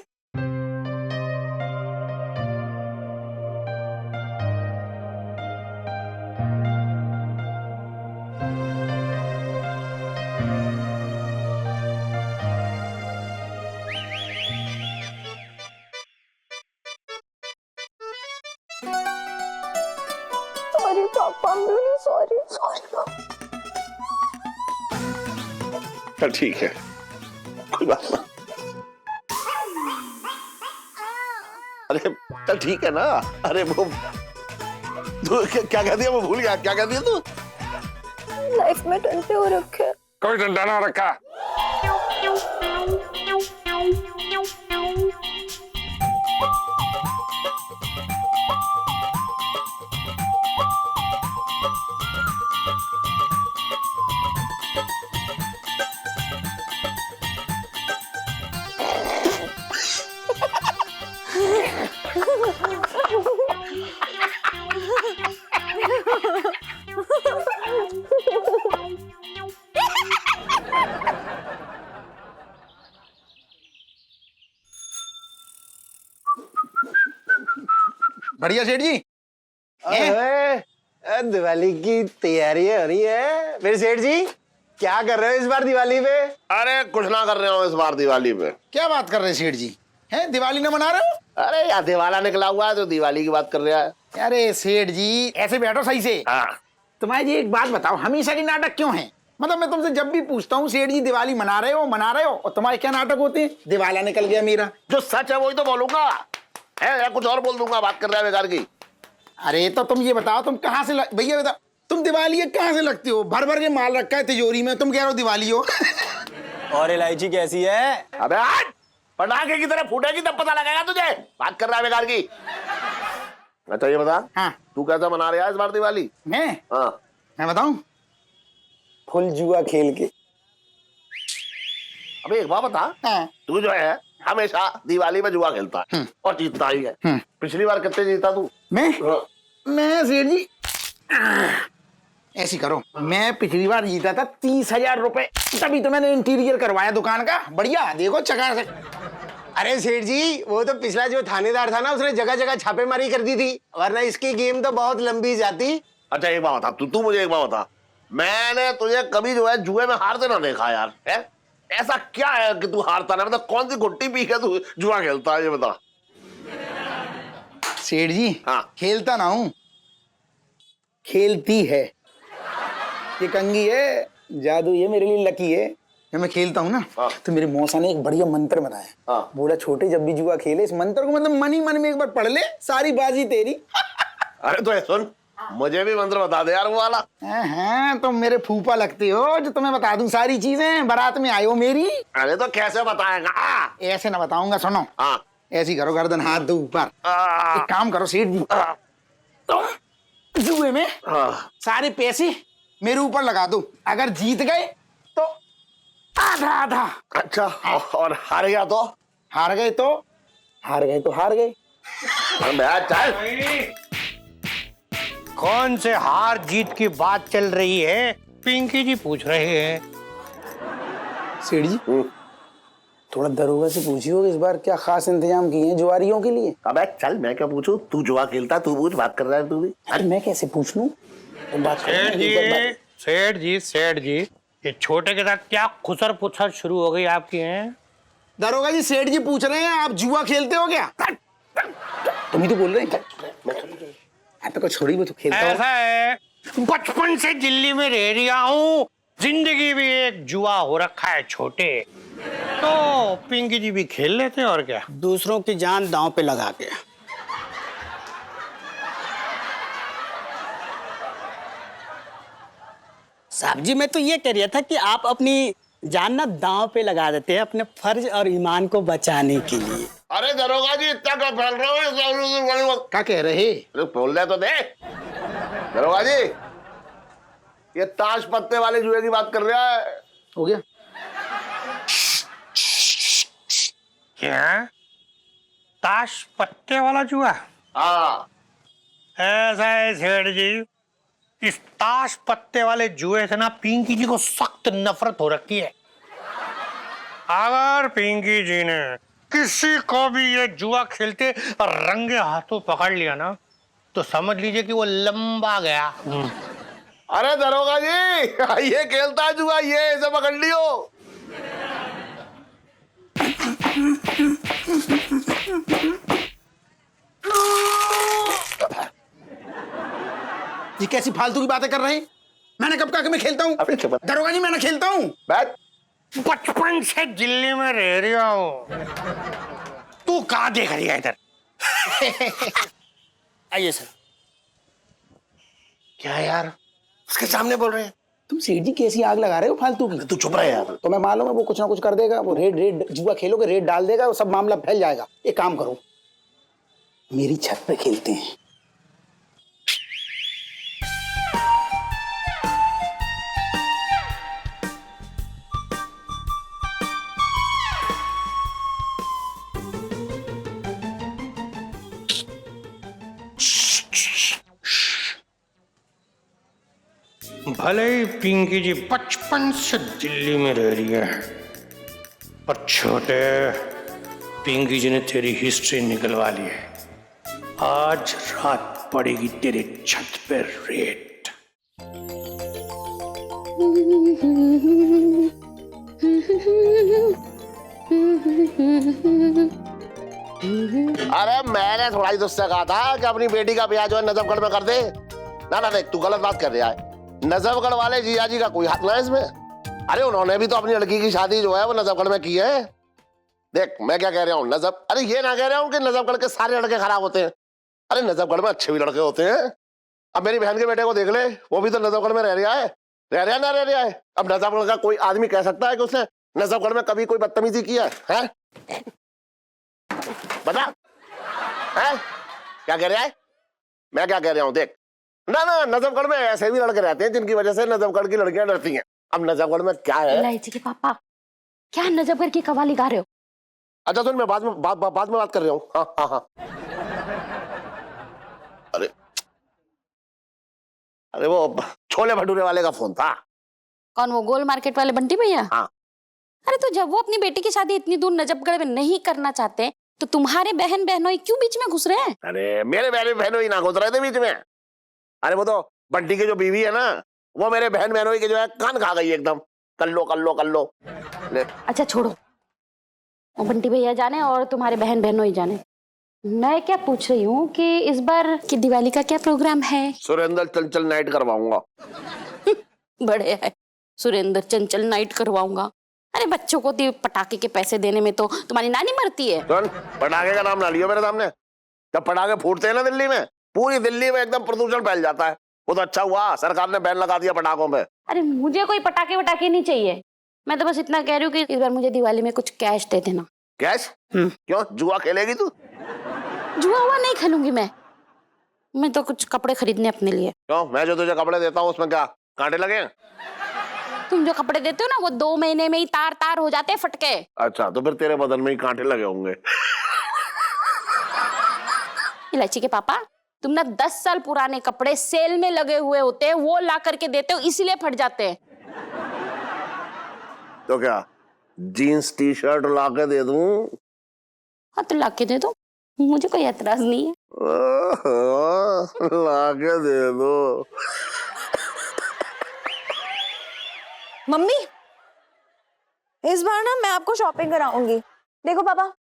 सॉरी पापा, I'm really sorry पापा।
चल ठीक है, कोई बात ना। अरे चल ठीक है ना। अरे वो तू क्या कह दिया? मैं भूल गया, क्या कह दिया तू?
लाइफ में डंडे हो रखे।
कोई डंडा ना रखा।
बढ़िया सेठ जी।
दिवाली की तैयारियां हो रही है मेरे सेठ जी। क्या कर रहे हो इस बार दिवाली पे?
अरे कुछ ना कर रहे हो इस बार दिवाली पे।
क्या बात कर रहे हैं सेठ जी? हैं, दिवाली ना मना रहे हो?
अरे यार दिवाला निकला हुआ है तो दिवाली की बात कर रहा है।
अरे सेठ जी ऐसे बैठो सही से।
हाँ।
तुम्हारी जी एक बात बताओ, हमेशा की नाटक क्यों है? मतलब मैं तुमसे जब भी पूछता हूँ सेठ जी दिवाली मना रहे हो, और तुम्हारे क्या नाटक होते हैं? दिवाला निकल गया मेरा।
जो सच है वही तो बोलूंगा, है या कुछ और बोल दूंगा? बात कर रहा है बेकार की।
अरे तो तुम ये बताओ, तुम कहाँ से भैया बताओ, तुम दिवाली कहाँ से लगती हो? भर भर के माल रखा है तिजोरी में, तुम कह रहे हो दिवाली हो?
और इलायची कैसी है?
अबे आज पटाखे की तरह फूटेगी तब पता लगेगा तुझे। बात कर रहा है बेकार की। अच्छा ये बता,
हाँ
तू कैसा मना रहा है इस बार दिवाली?
मैं
हाँ
बताऊं?
फुल जुआ खेल के।
अबे एक बात बता,
हाँ।
तू जो है हमेशा दिवाली में जुआ खेलता है और जीतता ही है। पिछली बार कितने जीता तू?
मैं सेठ जी ऐसी करो, मैं पिछली बार जीता था 30,000 रुपए, तभी तो मैंने इंटीरियर करवाया दुकान का बढ़िया, देखो चकाचक।
अरे सेठ जी वो तो पिछला जो थानेदार था ना, उसने जगह जगह छापेमारी कर दी थी, वरना इसकी गेम तो बहुत लंबी जाती।
अच्छा एक बात बता, तू मुझे एक बात बता, मैंने तुझे कभी जो है जुए में हारते ना देखा यार, है? ऐसा क्या है कि तू हारता ना, मतलब कौन सी गुट्टी पी के तू जुआ खेलता है, ये बता।
सेठ जी,
हाँ।
खेलता ना हूं, खेलती है। ये कंगी है, जादू ये मेरे लिए लकी है। जब मैं खेलता हूँ ना,
हाँ।
तो मेरे मौसा ने एक बढ़िया मंत्र बनाया।
हाँ।
बोला छोटे जब भी जुआ खेले इस मंत्र को मतलब मन ही मन में एक बार पढ़ ले, सारी बाजी तेरी।
अरे तो ये सुन, मुझे भी मंत्र बता दे यार वो वाला।
हाँ, तो मेरे फूफा लगते हो जो तुम्हें बता दूं सारी चीजें। बारात में आए हो मेरी।
अरे तो कैसे बताएगा?
ऐसे ना बताऊंगा, सुनो।
हाँ।
ऐसी करो, गर्दन हाथ दो ऊपर। एक काम करो सेठ जी, तो जुए में सारे पैसे मेरे ऊपर लगा दो। अगर जीत गए तो आधा आधा।
अच्छा, और हार गया तो?
हार गए तो हार गए तो हार गए।
चल।
कौन से हार जीत की बात चल रही है? पिंकी जी पूछ रहे हैं।
सेठ जी, थोड़ा दरोगा से पूछियो इस बार क्या खास इंतजाम किए हैं जुआरियों के लिए।
अबे चल, मैं क्या पूछूं? तू जुआ खेलता, तू पूछ, बात कर रहा है तू भी।
अरे मैं कैसे पूछ लूं? तुम बात
सेठ जी, ये छोटे के साथ क्या खुसर पुसर शुरू हो गई आपकी हैं?
दरोगा जी, सेठ जी पूछ रहे हैं आप जुआ खेलते हो क्या? तुम ही तो बोल रहे हैं। तो कुछ छोड़ी, वो तो खेलता
ऐसा है, बचपन से दिल्ली में रह रहा हूँ, जिंदगी भी एक जुआ हो रखा है छोटे। तो पिंकी जी भी खेल लेते और क्या।
दूसरों की जान दांव पे लगा के।
साहब जी, मैं तो ये कह रहा था कि आप अपनी जान ना दांव पे लगा देते हैं अपने फर्ज और ईमान को बचाने के लिए।
अरे दरोगा जी, इतना क्या फैल रहे हो?
क्या कह रहे?
बोल रहे तो दे। दरोगा जी, ये ताश पत्ते वाले जुए की बात कर रहा है।
हो गया?
क्या? ताश पत्ते वाला जुआ?
हाँ।
ऐसा है सेठ जी, इस ताश पत्ते वाले जुए से ना पिंकी जी को सख्त नफरत हो रखी है। अगर पिंकी जी ने किसी को भी ये जुआ खेलते और रंगे हाथों पकड़ लिया ना, तो समझ लीजिए कि वो लंबा गया।
अरे दरोगा जी, ये खेलता है जुआ, ये इसे पकड़ लियो।
ये कैसी फालतू की बातें कर रहे हैं? मैंने कब कहा कि मैं खेलता हूँ? दरोगा जी, मैंने खेलता हूँ।
बचपन से दिल्ली में रह रहा हूँ, तू कहाँ देख रही है इधर?
आइए सर।
क्या यार, उसके सामने बोल रहे हैं?
तुम सेठ जी कैसी आग लगा रहे हो फालतू की?
तू चुप रहे यार।
तो मैं मालूम है वो कुछ ना कुछ कर देगा। वो रेड जुआ खेलोगे, रेड डाल देगा, वो सब मामला फैल जाएगा। एक काम करो, मेरी छत पे खेलते हैं।
भले ही पिंकी जी बचपन से दिल्ली में रह रही है, पर छोटे, पिंकी जी ने तेरी हिस्ट्री निकलवा ली है। आज रात पड़ेगी तेरे छत पे रेड।
अरे मैंने थोड़ा ही तुझसे कहा था कि अपनी बेटी का ब्याह जो है नजफगढ़ में कर दे। ना देख, तू गलत बात कर रहा है। नजफगढ़ वाले जिया जी का कोई हाथ ना है इसमें। अरे उन्होंने भी तो अपनी लड़की की शादी जो है वो नजफगढ़ में की है। देख मैं क्या कह रहा हूँ, अरे ये ना कह रहा हूँ कि नजफगढ़ के सारे लड़के खराब होते हैं। अरे नजफगढ़ में अच्छे भी लड़के होते हैं। अब मेरी बहन के बेटे को देख ले, वो भी तो नजफगढ़ में रह रहा है ना रह रहा है। अब नजफगढ़ का कोई आदमी कह सकता है कि उसने नजफगढ़ में कभी कोई बदतमीजी किया है? बता है? क्या कह रहा है? मैं क्या कह रहा हूँ देख, ना नजफगढ़ में ऐसे भी लड़के रहते हैं जिनकी वजह से नजफगढ़ की लड़कियां डरती हैं। अब नजफगढ़ में क्या है?
इलायची के पापा, क्या नजफगढ़ की कवाली गा रहे हो?
अच्छा सुन, मैं बाद में बात कर रहा हूँ। हाँ। अरे वो छोले भटूरे वाले का फोन था।
कौन, वो गोल मार्केट वाले बंटी भैया?
हाँ।
अरे तो जब वो अपनी बेटी की शादी इतनी दूर नजफगढ़ में नहीं करना चाहते, तो तुम्हारे बहन बहनोई क्यों बीच में घुस रहे हैं?
अरे मेरे बहनोई ना घुस रहे थे बीच में। अरे वो तो बंटी की जो बीवी है ना, वो मेरे बहन बहनोई के जो है कान खा गई एकदम। कर लो ले।
अच्छा छोड़ो, वो बंटी भैया जाने और तुम्हारे बहन बहनों ही जाने। मैं क्या पूछ रही हूँ कि इस बार की दिवाली का क्या प्रोग्राम है?
सुरेंद्र चंचल नाइट करवाऊंगा।
बड़े है, सुरेंद्र चंचल नाइट करवाऊंगा। अरे बच्चों को पटाखे के पैसे देने में तो तुम्हारी नानी मरती है।
सुन, पटाखे का नाम ना लियो मेरे सामने। जब पटाखे फूटते हैं ना दिल्ली में, पूरी दिल्ली में एकदम प्रदूषण फैल जाता है। वो तो अच्छा हुआ सरकार ने बैन लगा दिया पटाखों पे।
अरे मुझे कोई पटाखे वटाखे नहीं चाहिए, मैं तो बस इतना कह रही हूँ कि इस बार मुझे दिवाली में कुछ कैश दे देना।
कैश? क्यों, जुआ खेलेगी तू?
जुआ हुआ नहीं खेलूंगी मैं तो कुछ कपड़े खरीदने अपने लिए।
क्यों, मैं जो तुझे कपड़े देता हूँ उसमें क्या कांटे लगे हैं?
तुम जो कपड़े देते हो ना वो 2 महीने में ही तार तार हो जाते हैं फटके।
अच्छा, तो फिर तेरे बदन में ही कांटे लगे होंगे।
इलायची के पापा, तुम ना 10 साल पुराने कपड़े सेल में लगे हुए होते हैं वो ला करके देते हो, इसीलिए फट जाते हैं।
तो क्या जीन्स टी शर्ट ला के दे दूं?
हाँ तो ला के दे दो, मुझे कोई एतराज नहीं है।
ला के दे दो।
मम्मी, इस बार ना मैं आपको शॉपिंग कराऊंगी। देखो पापा,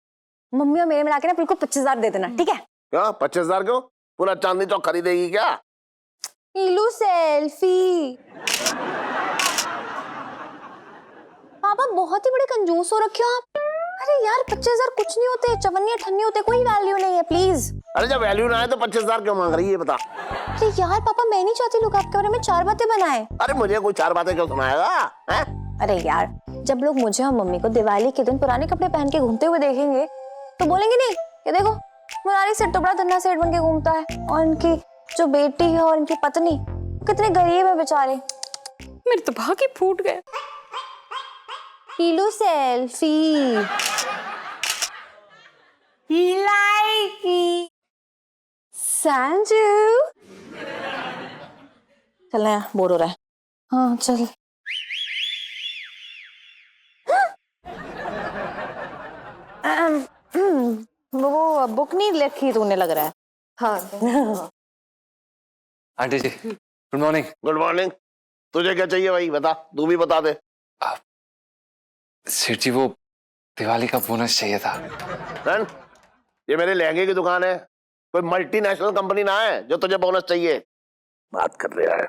मम्मी और मेरे मिला के ना बिल्कुल 25,000 दे देना, ठीक है?
क्या 25,000 क्यों? पूरा चांदनी चौक खरीदेगी क्या?
इलू सेल्फी। पापा बहुत ही बड़े कंजूस हो रखे हो आप। अरे यार 25,000 कुछ नहीं होते, चवन्नी अठन्नी होते, कोई वैल्यू नहीं है प्लीज।
अरे जब वैल्यू ना है तो 25,000 क्यों मांग रही है बता?
अरे यार पापा, मैं नहीं चाहती लोग आपके बारे में 4 बातें बनाए।
अरे मुझे कोई 4 बातें क्यों सुनाएगा है?
अरे यार, जब लोग मुझे और मम्मी को दिवाली के दिन पुराने कपड़े पहन के घूमते हुए देखेंगे तो बोलेंगे नहीं ये देखो मुरारी सेठ तो बड़ा धन्ना सेठ बन के घूमता है, और इनकी जो बेटी है और इनकी पत्नी कितने गरीब है बेचारे।
मेरे तो भाग ही फूट गए।
Helo selfie. इलायची। संजू। चल यार, बोर हो रहा है। हाँ चल। वो बुक नहीं लिखी तूने लग रहा है। हाँ।
आंटी जी गुड मॉर्निंग।
Good morning. तुझे क्या चाहिए भाई बता, तू भी बता दे।
सेठ जी वो दिवाली का बोनस चाहिए था।
रन, ये मेरे लहंगे की दुकान है, कोई मल्टीनेशनल कंपनी ना है जो तुझे बोनस चाहिए। बात कर रहा है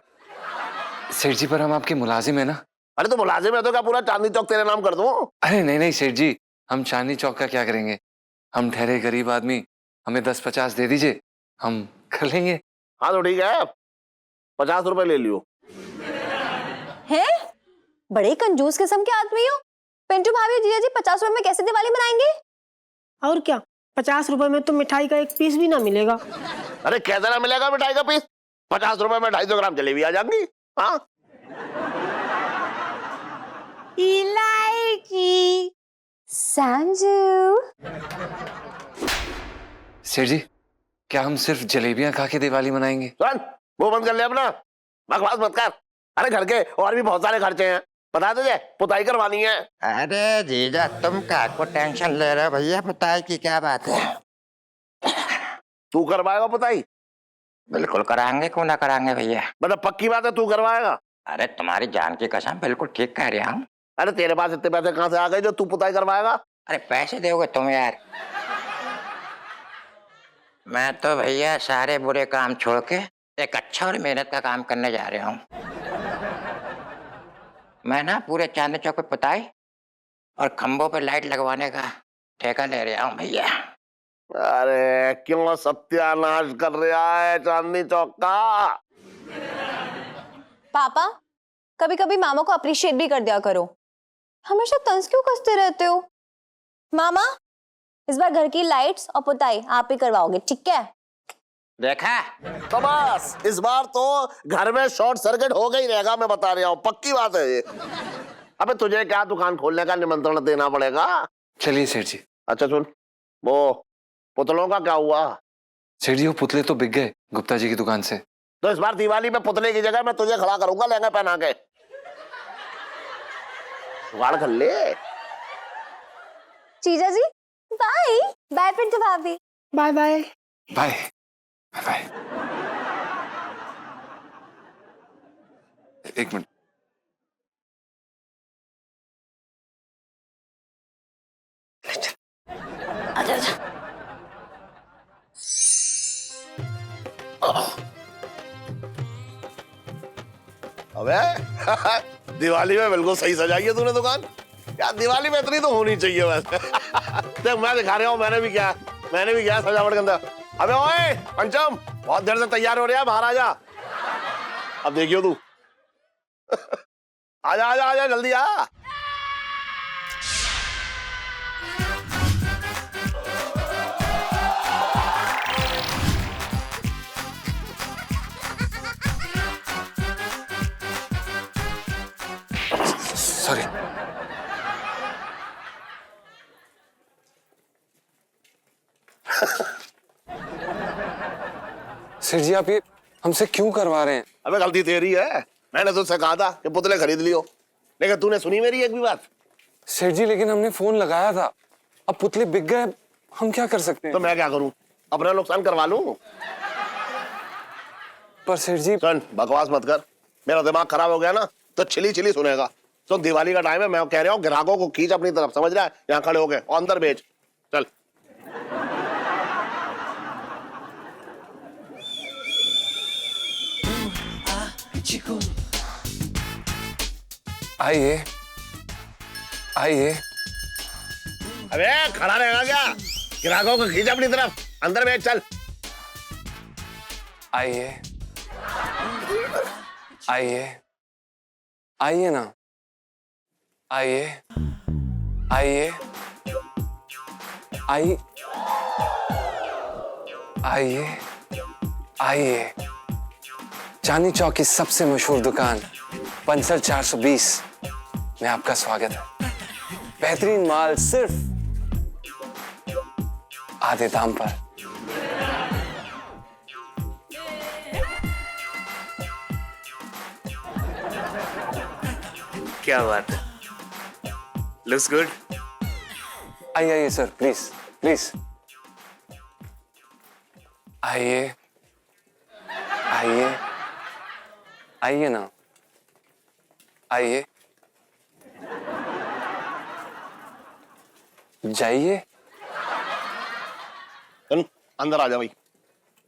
सेठ जी, पर हम आपके मुलाजिम है ना।
अरे तो मुलाजिम है तो क्या पूरा चांदनी चौक तेरे नाम कर दूं?
अरे नहीं नहीं सेठ जी, हम चांदनी चौक का क्या करेंगे, हम ठहरे गरीब आदमी, हमें 10-50 दे दीजिए, हम कर लेंगे।
हाँ तो ठीक है, 50 रुपए ले लियो।
हैं? बड़े कंजूस किस्म के आदमी हो। पिंटू भाभी जीजा जी 50 रुपए में कैसे दिवाली मनाएंगे?
और क्या, 50 रुपए में तो मिठाई का एक पीस भी ना मिलेगा।
अरे कैसे ना मिलेगा मिठाई का पीस? 50 रुपए में 250 ग्राम जलेबी आ जाएंगी। हाँ
इलायची। संजू।
सेठ जी, क्या हम सिर्फ जलेबियां खा के दिवाली मनाएंगे?
सुन, वो बंद कर ले अपना, बकवास मत कर। अरे घर के और भी बहुत सारे खर्चे हैं, बता तुझे पुताई करवानी है।
अरे जीजा तुम क्या को टेंशन ले रहे हो भैया, पुताई की क्या बात है?
तू करवाएगा पुताई?
बिल्कुल कराएंगे, क्यों ना कराएंगे भैया।
मतलब पक्की बात है तू करवाएगा?
अरे तुम्हारी जान की कसम, बिल्कुल ठीक कह रहा हूँ।
अरे तेरे पास इतने पैसे कहाँ से आ गए जो तू पुताई करवाएगा?
अरे पैसे दोगे तुम यार? मैं तो भैया सारे बुरे काम छोड़ के एक अच्छा और मेहनत का काम करने जा रहा हूँ। मैं ना पूरे चांदनी चौक पे पुताई और खंभों पे लाइट लगवाने का ठेका ले रहा हूँ भैया।
अरे क्यों सत्यानाश कर रहा है चांदनी चौक का?
पापा, कभी कभी मामा को अप्रिशिएट भी कर दिया करो, हमेशा तंज क्यों कसते रहते हो? मामा, इस बार घर की लाइट्स और पुताई आप ही करवाओगे, ठीक है?
देखा
तो बस इस बार तो घर में शॉर्ट सर्किट हो गई रहेगा, मैं बता रहा हूँ, पक्की बात है ये। अबे तुझे क्या दुकान खोलने का निमंत्रण देना पड़ेगा।
चलिए सेठ जी।
अच्छा सुन, वो पुतलों का क्या हुआ?
सेठ जी वो पुतले तो बिक गए गुप्ता जी की दुकान से।
तो इस बार दिवाली में पुतले की जगह मैं तुझे खड़ा करूंगा लहंगा पहना के। जुगाड़ कर ले।
जीजा जी बाय बाय। पिंटू भाभी
बाय बाय।
Bye bye. एक मिनट,
अबे दिवाली में बिल्कुल सही सजाई है तूने दुकान। यार दिवाली में इतनी तो होनी चाहिए वैसे। देख मैं दिखा रहा हूँ, मैंने भी किया सजावट के अंदर। अबे ओए पंचम, बहुत देर से तैयार हो रहा है, बाहर आ जा। अब देखियो तू। आजा आजा आजा जल्दी आ।
सॉरी। सेठ जी आप ये हमसे क्यों करवा रहे हैं?
अबे गलती तेरी है, मैंने तुझसे कहा था कि पुतले खरीद लियो, लेकिन तूने सुनी मेरी एक भी बात।
सेठ जी लेकिन हमने फोन लगाया था, अब पुतले बिक गए, हम क्या कर सकते हैं?
तो मैं क्या करूं, अपना नुकसान करवा लूं?
पर सेठ जी
सुन, बकवास मत कर, मेरा दिमाग खराब हो गया ना तो चिली चिली सुनेगा। तो दिवाली का टाइम है, मैं कह रहा हूँ ग्राहकों को खींच अपनी तरफ, समझ रहा है? यहाँ खड़े हो गए और अंदर बेच। चल
आइए आइए।
अबे खड़ा रहेगा क्या? ग्राहकों को खींच अपनी तरफ, अंदर बेच। चल
आइए आइए आइए ना, आइए आइए आइए आइए आइए। चांदनी चौक की सबसे मशहूर दुकान पंचर 420 में आपका स्वागत है। बेहतरीन माल सिर्फ आधे दाम पर।
क्या बात है, लुक्स गुड।
आइए आइए सर, प्लीज प्लीज आइए आइए आइए ना, आइए जाइए।
अंदर आ जा भाई।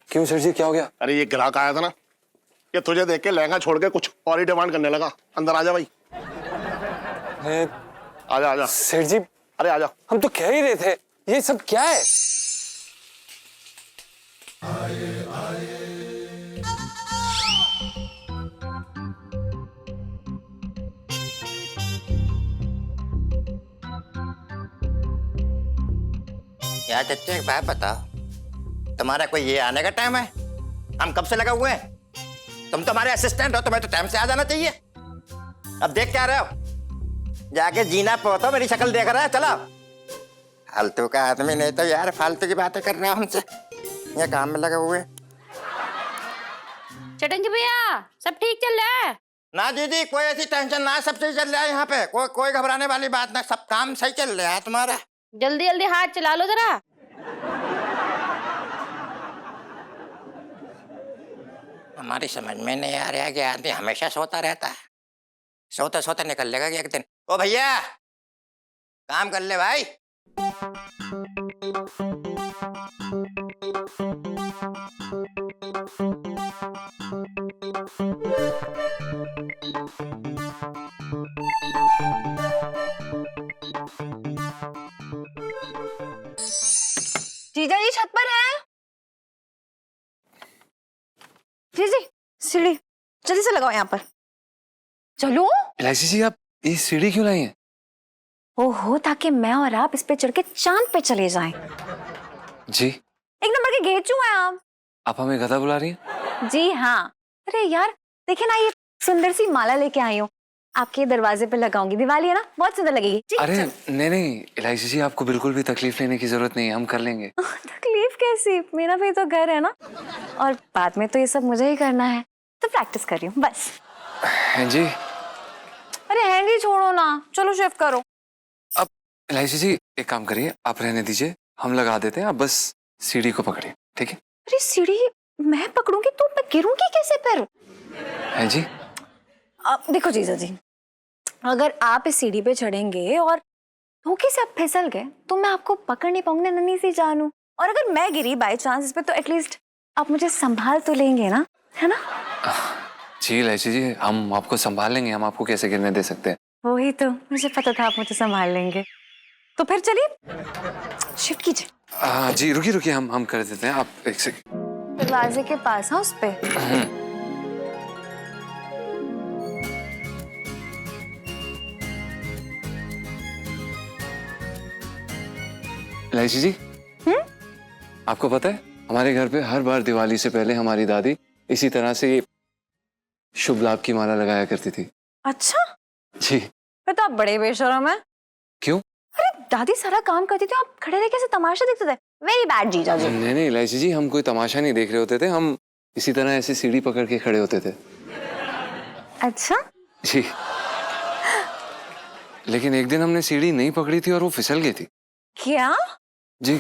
क्यों सर जी, क्या हो गया?
अरे ये ग्राहक आया था ना, ये तुझे देख के लहंगा छोड़ के कुछ और ही डिमांड करने लगा। अंदर आ जा भाई। आजा आजा
सेठ जी।
अरे आजा।
हम तो कह ही रहे थे, ये सब क्या है?
यार चच्चा एक बात बताओ, तुम्हारा कोई ये आने का टाइम है? हम कब से लगा हुए हैं? तुम तो हमारे असिस्टेंट हो, तुम्हें तो टाइम से आ जाना चाहिए। अब देख क्या रहे हो? जाके जीना पोतो, मेरी शक्ल देख रहा है। चलो, फालतू का आदमी नहीं तो यार, फालतू की बातें कर रहा है हमसे, ये काम में लगे हुए।
चटंगी भैया सब ठीक चल रहा है?
ना दीदी कोई ऐसी टेंशन ना, सब सही चल रहा है यहाँ पे, कोई घबराने वाली बात ना, सब काम सही चल रहा है तुम्हारा।
जल्दी जल्दी हाथ चला लो जरा।
हमारी समझ में नहीं आ रहा कि आदमी हमेशा सोता रहता है, सोते सोते निकल लेगा कि एक दिन। ओ भैया काम कर ले भाई।
जीजा जी छत पर है। जी जी सीढ़ी जल्दी से लगाओ यहाँ पर। चलो।
इलायची जी आप ये सीढ़ी क्यों लाई हैं?
ओहो, ताकि मैं और आप इस पे चढ़ के चांद पे चले जाएं।
जी
एक नंबर के घेचू हैं
आप हमें गधा बुला रही हैं?
जी हाँ। अरे यार देखिए ना, ये सुंदर सी माला लेके आई हूँ, आपके दरवाजे पे लगाऊंगी। दिवाली है ना, बहुत सुंदर लगेगी। जी,
अरे नहीं नहीं इलायची जी, आपको बिल्कुल भी तकलीफ लेने की जरूरत नहीं है, हम कर लेंगे।
तकलीफ कैसी, मेरा भी तो घर है ना, और बाद में तो ये सब मुझे ही करना है, तो प्रैक्टिस कर रही हूँ बस।
हैं जी?
अरे हैंडी छोड़ो ना, चलो शिफ्ट करो।
अब इलायची जी एक काम करिए, आप रहने दीजिए, हम लगा देते हैं, आप बस सीढ़ी को पकड़िए, ठीक है?
अरे सीढ़ी मैं पकड़ूंगी तो मैं गिरूंगी कैसे फिर?
हैं जी?
अब देखो जीजा जी, अगर आप इस सीढ़ी पे चढ़ेंगे और धोखे से आप फिसल गए तो मैं आपको पकड़ नहीं पाऊंगी, नन्ही सी जानू। और अगर मैं गिरी बाय चांस इस पे, तो एटलीस्ट आप मुझे संभाल तो लेंगे ना, है ना?
जी इलायची जी, हम आपको संभाल लेंगे, हम आपको कैसे गिरने दे सकते हैं?
वही तो मुझे पता था आप मुझे संभाल लेंगे। तो फिर चलिए शिफ्ट कीजिए।
जी रुकिए, हम कर देते हैं, आप एक सेकंड।
दरवाजे के पास, हाँ, उस पे।
इलायची जी, आपको पता है हमारे घर पे हर बार दिवाली से पहले हमारी दादी इसी तरह से शुभ लाभ की माला लगाया करती थी।
अच्छा,
जी।
फिर तो आप बड़े बेशरम हैं।
क्यों?
अरे दादी सारा काम करती थी, आप खड़े रह कैसे तमाशा देखते थे? वेरी बैड जीजा जी।
नहीं इलायची जी, हम कोई तमाशा नहीं देख रहे होते थे, हम इसी तरह ऐसे सीढ़ी पकड़ के खड़े होते थे।
अच्छा
जी। लेकिन एक दिन हमने सीढ़ी नहीं पकड़ी थी और वो फिसल गई थी।
क्या?
जी।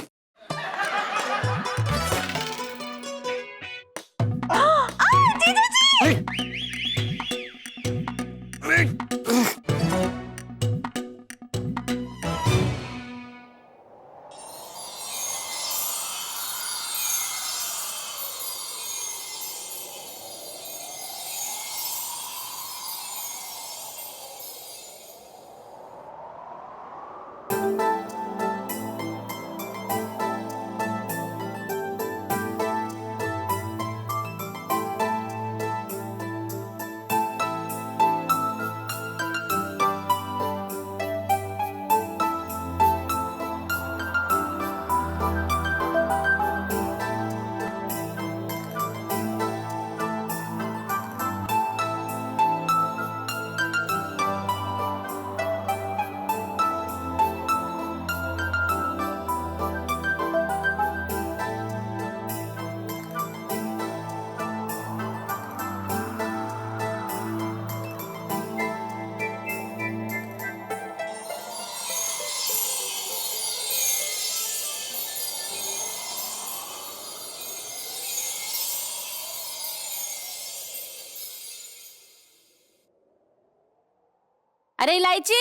अरे इलायची,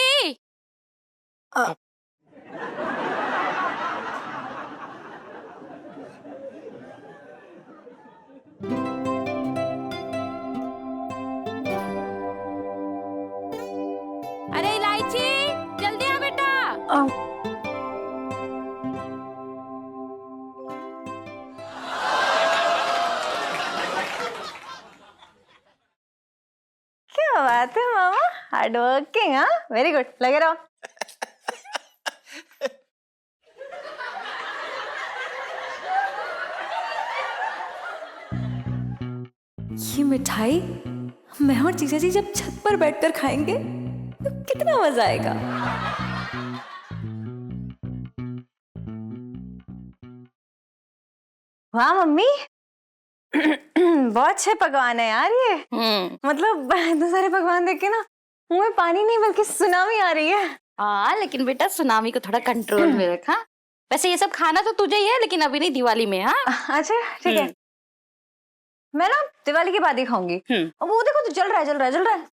अरे इलायची, जल्दी आ बेटा।
क्या बात है मामा, हार्ड वर्किंग। हाँ, वेरी गुड, लगे रहो।
ये मिठाई मैं और जीजा जी जब छत पर बैठकर खाएंगे तो कितना मजा आएगा।
वाह मम्मी, बहुत अच्छे पकवान है यार ये। मतलब इतने सारे पकवान देख के ना मुंह में पानी नहीं बल्कि सुनामी आ रही है।
हाँ लेकिन बेटा सुनामी को थोड़ा कंट्रोल में रखा। वैसे ये सब खाना तो तुझे ही है, लेकिन अभी नहीं, दिवाली में। हाँ
अच्छा ठीक है, मैं ना दिवाली के बाद ही खाऊंगी। वो देखो तो जल रहा है, जल रहा है, जल रहा है।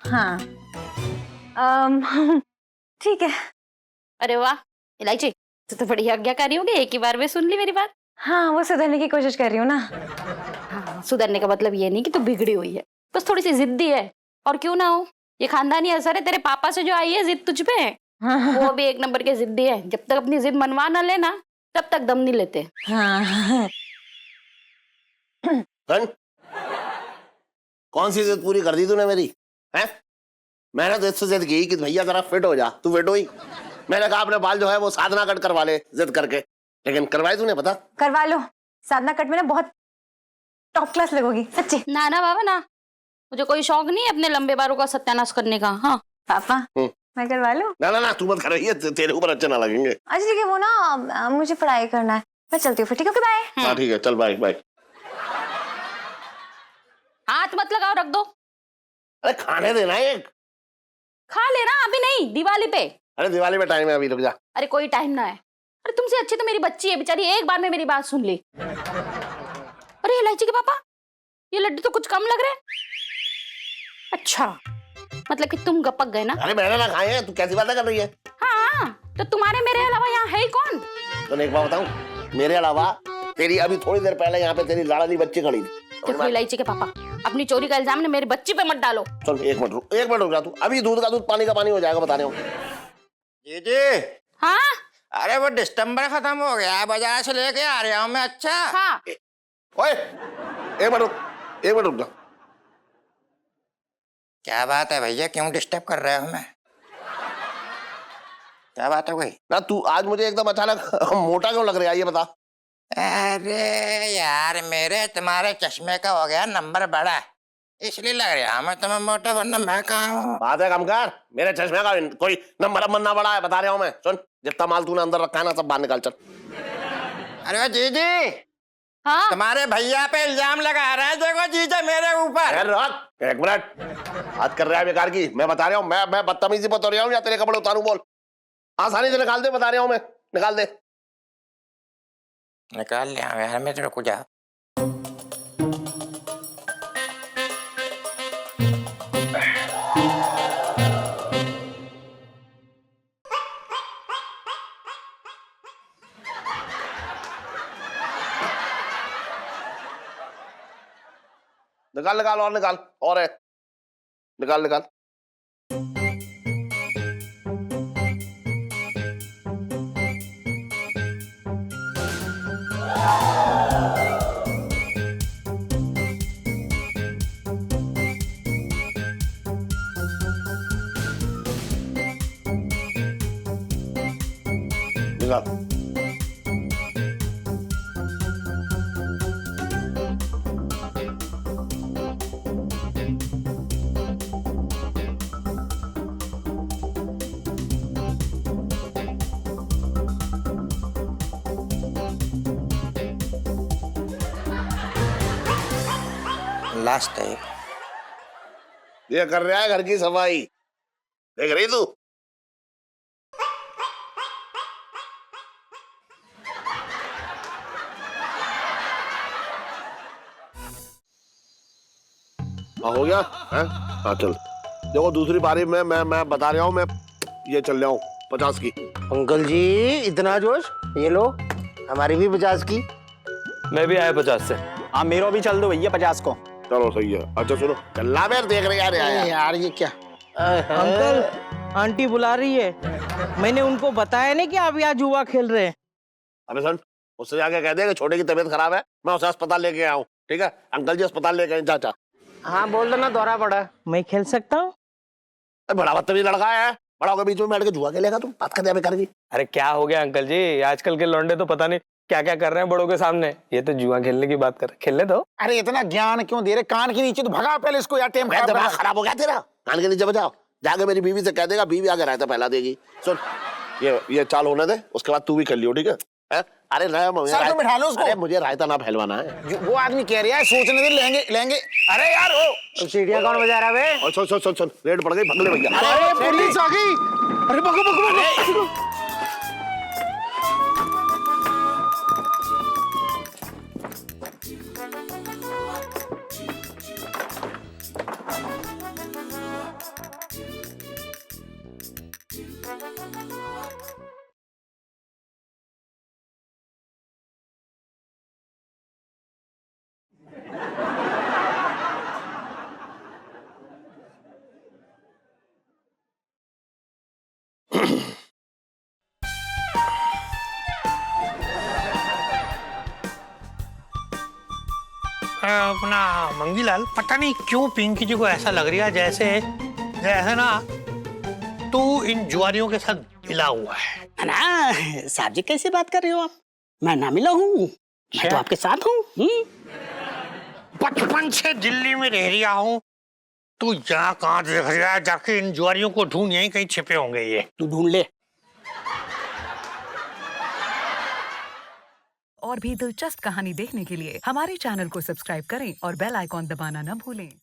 हाँ ठीक है।
अरे वाह इलायची, तो बड़ी आज्ञाकारी हो गई, एक ही बार में सुन ली मेरी बात।
हाँ, वो सुधरने की कोशिश कर रही हूँ ना।
हाँ, सुधरने का मतलब ये नहीं कि तू बिगड़ी हुई है, बस थोड़ी सी जिद्दी है। और क्यों ना हो, ये खानदानी असर है तेरे पापा से जो आई है जिद तुझ पे। वो भी एक नंबर के जिद्दी है, जब तक अपनी जिद मनवा ना लेना तब तक दम नहीं लेते।
हाँ।
कौन सी जिद पूरी कर दी तूने मेरी? हैं? मैंने तो इससे जिद की कि भैया जरा फिट हो जा, तू फिट हुई? मैंने कहा अपने बाल जो है वो साधना कट करवा ले जिद करके, लेकिन करवाई तूने? पता
करवा लो, साधना कट में ना बहुत टॉप क्लास लगोगी सच्ची।
ना ना बाबा ना, मुझे कोई शौक नहीं है अपने लंबे बालों का सत्यानाश करने का। हाँ
पापा मैं करवा लूं?
ना ना ना, तू मत कर, तेरे ऊपर अच्छे ना लगेंगे।
अच्छा ठीक है, वो ना मुझे पढ़ाई करना है, मैं चलती हूँ फिर। ठीक है, बाय।
हाँ ठीक है, चल बाय बाय।
हाथ मत लगाओ, रख दो।
अरे खाने देना एक,
खा लेना, अभी नहीं, दिवाली पे।
अरे दिवाली में टाइम है, अभी रुक जा।
अरे कोई टाइम ना है, अरे तुमसे अच्छी तो मेरी बच्ची है बेचारी, एक बार में मेरी बात सुन ली। अरे इलायची के पापा, ये लड्डू तो कुछ कम लग रहे हैं। अच्छा
मतलब कि तुम गपक गए ना?
अरे मैंने ना खाए हैं, तू कैसी बातें कर रही है?
हाँ, तो तुम्हारे मेरे अलावा यहाँ है ही कौन?
तो एक बात बताऊं, मेरे अलावा तेरी अभी थोड़ी देर पहले यहाँ पे तेरी लाड़ली बच्ची खड़ी थी।
देखो इलायची के पापा, अपनी चोरी का इल्जाम ने मेरी बच्ची पे मत डालो।
चल एक मिनट रुक जा तू। अभी दूध का दूध पानी का पानी हो जाएगा, बता रहे हो।
दीदी।
हाँ?
अरे वो डिस्टेम्बर खत्म हो गया है, बाजार से लेके आ रहा हूँ मैं। अच्छा
हाँ।
ओए एक मिनट रुक जा।
क्या बात है भैया, क्यों डिस्टर्ब कर रहे हो हमें? क्या बात है कोई?
ना तू आज मुझे एकदम अचानक मोटा क्यों लग रहा है, ये बता।
अरे यार, मेरे तुम्हारे चश्मे का हो गया नंबर बड़ा, इसलिए लग रहा मैं तुम्हें मोटा, वरना मैं कहाँ हूँ।
बात है कम कर, मेरे चश्मे का कोई नंबर ना बड़ा है, बता रहा हूँ मैं। सुन, जितना माल तूने अंदर रखा है ना, सब बाहर निकाल चल।
अरे जीजी,
हाँ?
तुम्हारे भैया पे इल्जाम लगा रहा है, देखो जीजा मेरे ऊपर।
एक मिनट, बात कर रहा है बेकार की। मैं बता रहा हूँ, मैं बदतमीजी बता रहा हूँ या तेरे कपड़े उतारूं? बोल, आसानी से निकाल दे, बता रहा हूँ मैं, निकाल दे।
निकाल लिया यार, मैं रुक जा।
निकाल और निकाल, और है, निकाल।
लास्ट है
ये कर रहा है घर की सफाई, देख रही तू? हो गया है? हाँ चल, देखो दूसरी बारी में मैं बता रहा हूँ, मैं ये चल रहा हूँ 50 की।
अंकल जी इतना जोश, ये लो हमारी भी 50 की।
मैं भी आया 50 से। हाँ मेरा भी चल दो भैया 50 को।
चलो सही है। अच्छा सुनो, चल्ला मेरे देख रहे
यार ये क्या? अंकल आंटी बुला रही है, मैंने उनको बताया नहीं कि आप यहाँ जुआ खेल रहे हैं।
अबे सुन, उससे जाके कह दे कि छोटे की तबीयत खराब है, मैं उसे अस्पताल लेके आऊँ। ठीक है, अंकल जी अस्पताल लेके आए चाचा।
हाँ बोल दो ना, दौरा पड़ा। मैं खेल सकता हूँ?
बड़ा बदतमीज लड़का है, बड़ा के बीच में बैठ के जुआ खेलेगा तू? बात कर बेकार की।
अरे क्या हो गया अंकल जी, आजकल के लौंडे तो पता नहीं क्या क्या कर रहे हैं बड़ों के सामने। ये तो जुआ खेलने की बात कर रहे, खेलने दो।
अरे इतना ज्ञान क्यों दे रहे? कान के नीचे तो भगा पहले इसको यार, टाइम
खराब हो गया तेरा। कान के नीचे बजाओ, जाके मेरी बीवी से कह देगा, बीवी आगे रायता पहला देगी। सुन, ये चाल होने दे, उसके बाद तू भी खेल लियो, ठीक है? अरे
बिठा लो उसको।
अरे मुझे रायता ना फैलवाना है।
वो आदमी कह रहा है, सोचने दे, लेंगे। अरे यार हो,
सीढ़ियाँ कौन बजा रहा है?
सुन, रेड पड़ गई, भगले भैया।
अरे पुलिस आ गई। अरे बको।
अपना मंगीलाल, पता नहीं क्यों पिंकी जी को ऐसा लग रहा है जैसे ना तू इन जुआरियों के साथ मिला हुआ है
ना। साहब जी कैसे बात कर रहे हो आप? मैं ना मिला हूँ, मैं तो आपके साथ हूँ।
बचपन से दिल्ली में रह रहा हूँ, तू यहाँ कहाँ देख रहा है? जाके इन जुआरियों को ढूंढ, यहीं कहीं छिपे होंगे ये।
तू ढूंढ ले।
और भी दिलचस्प कहानी देखने के लिए हमारे चैनल को सब्सक्राइब करें और बेल आइकॉन दबाना न भूलें।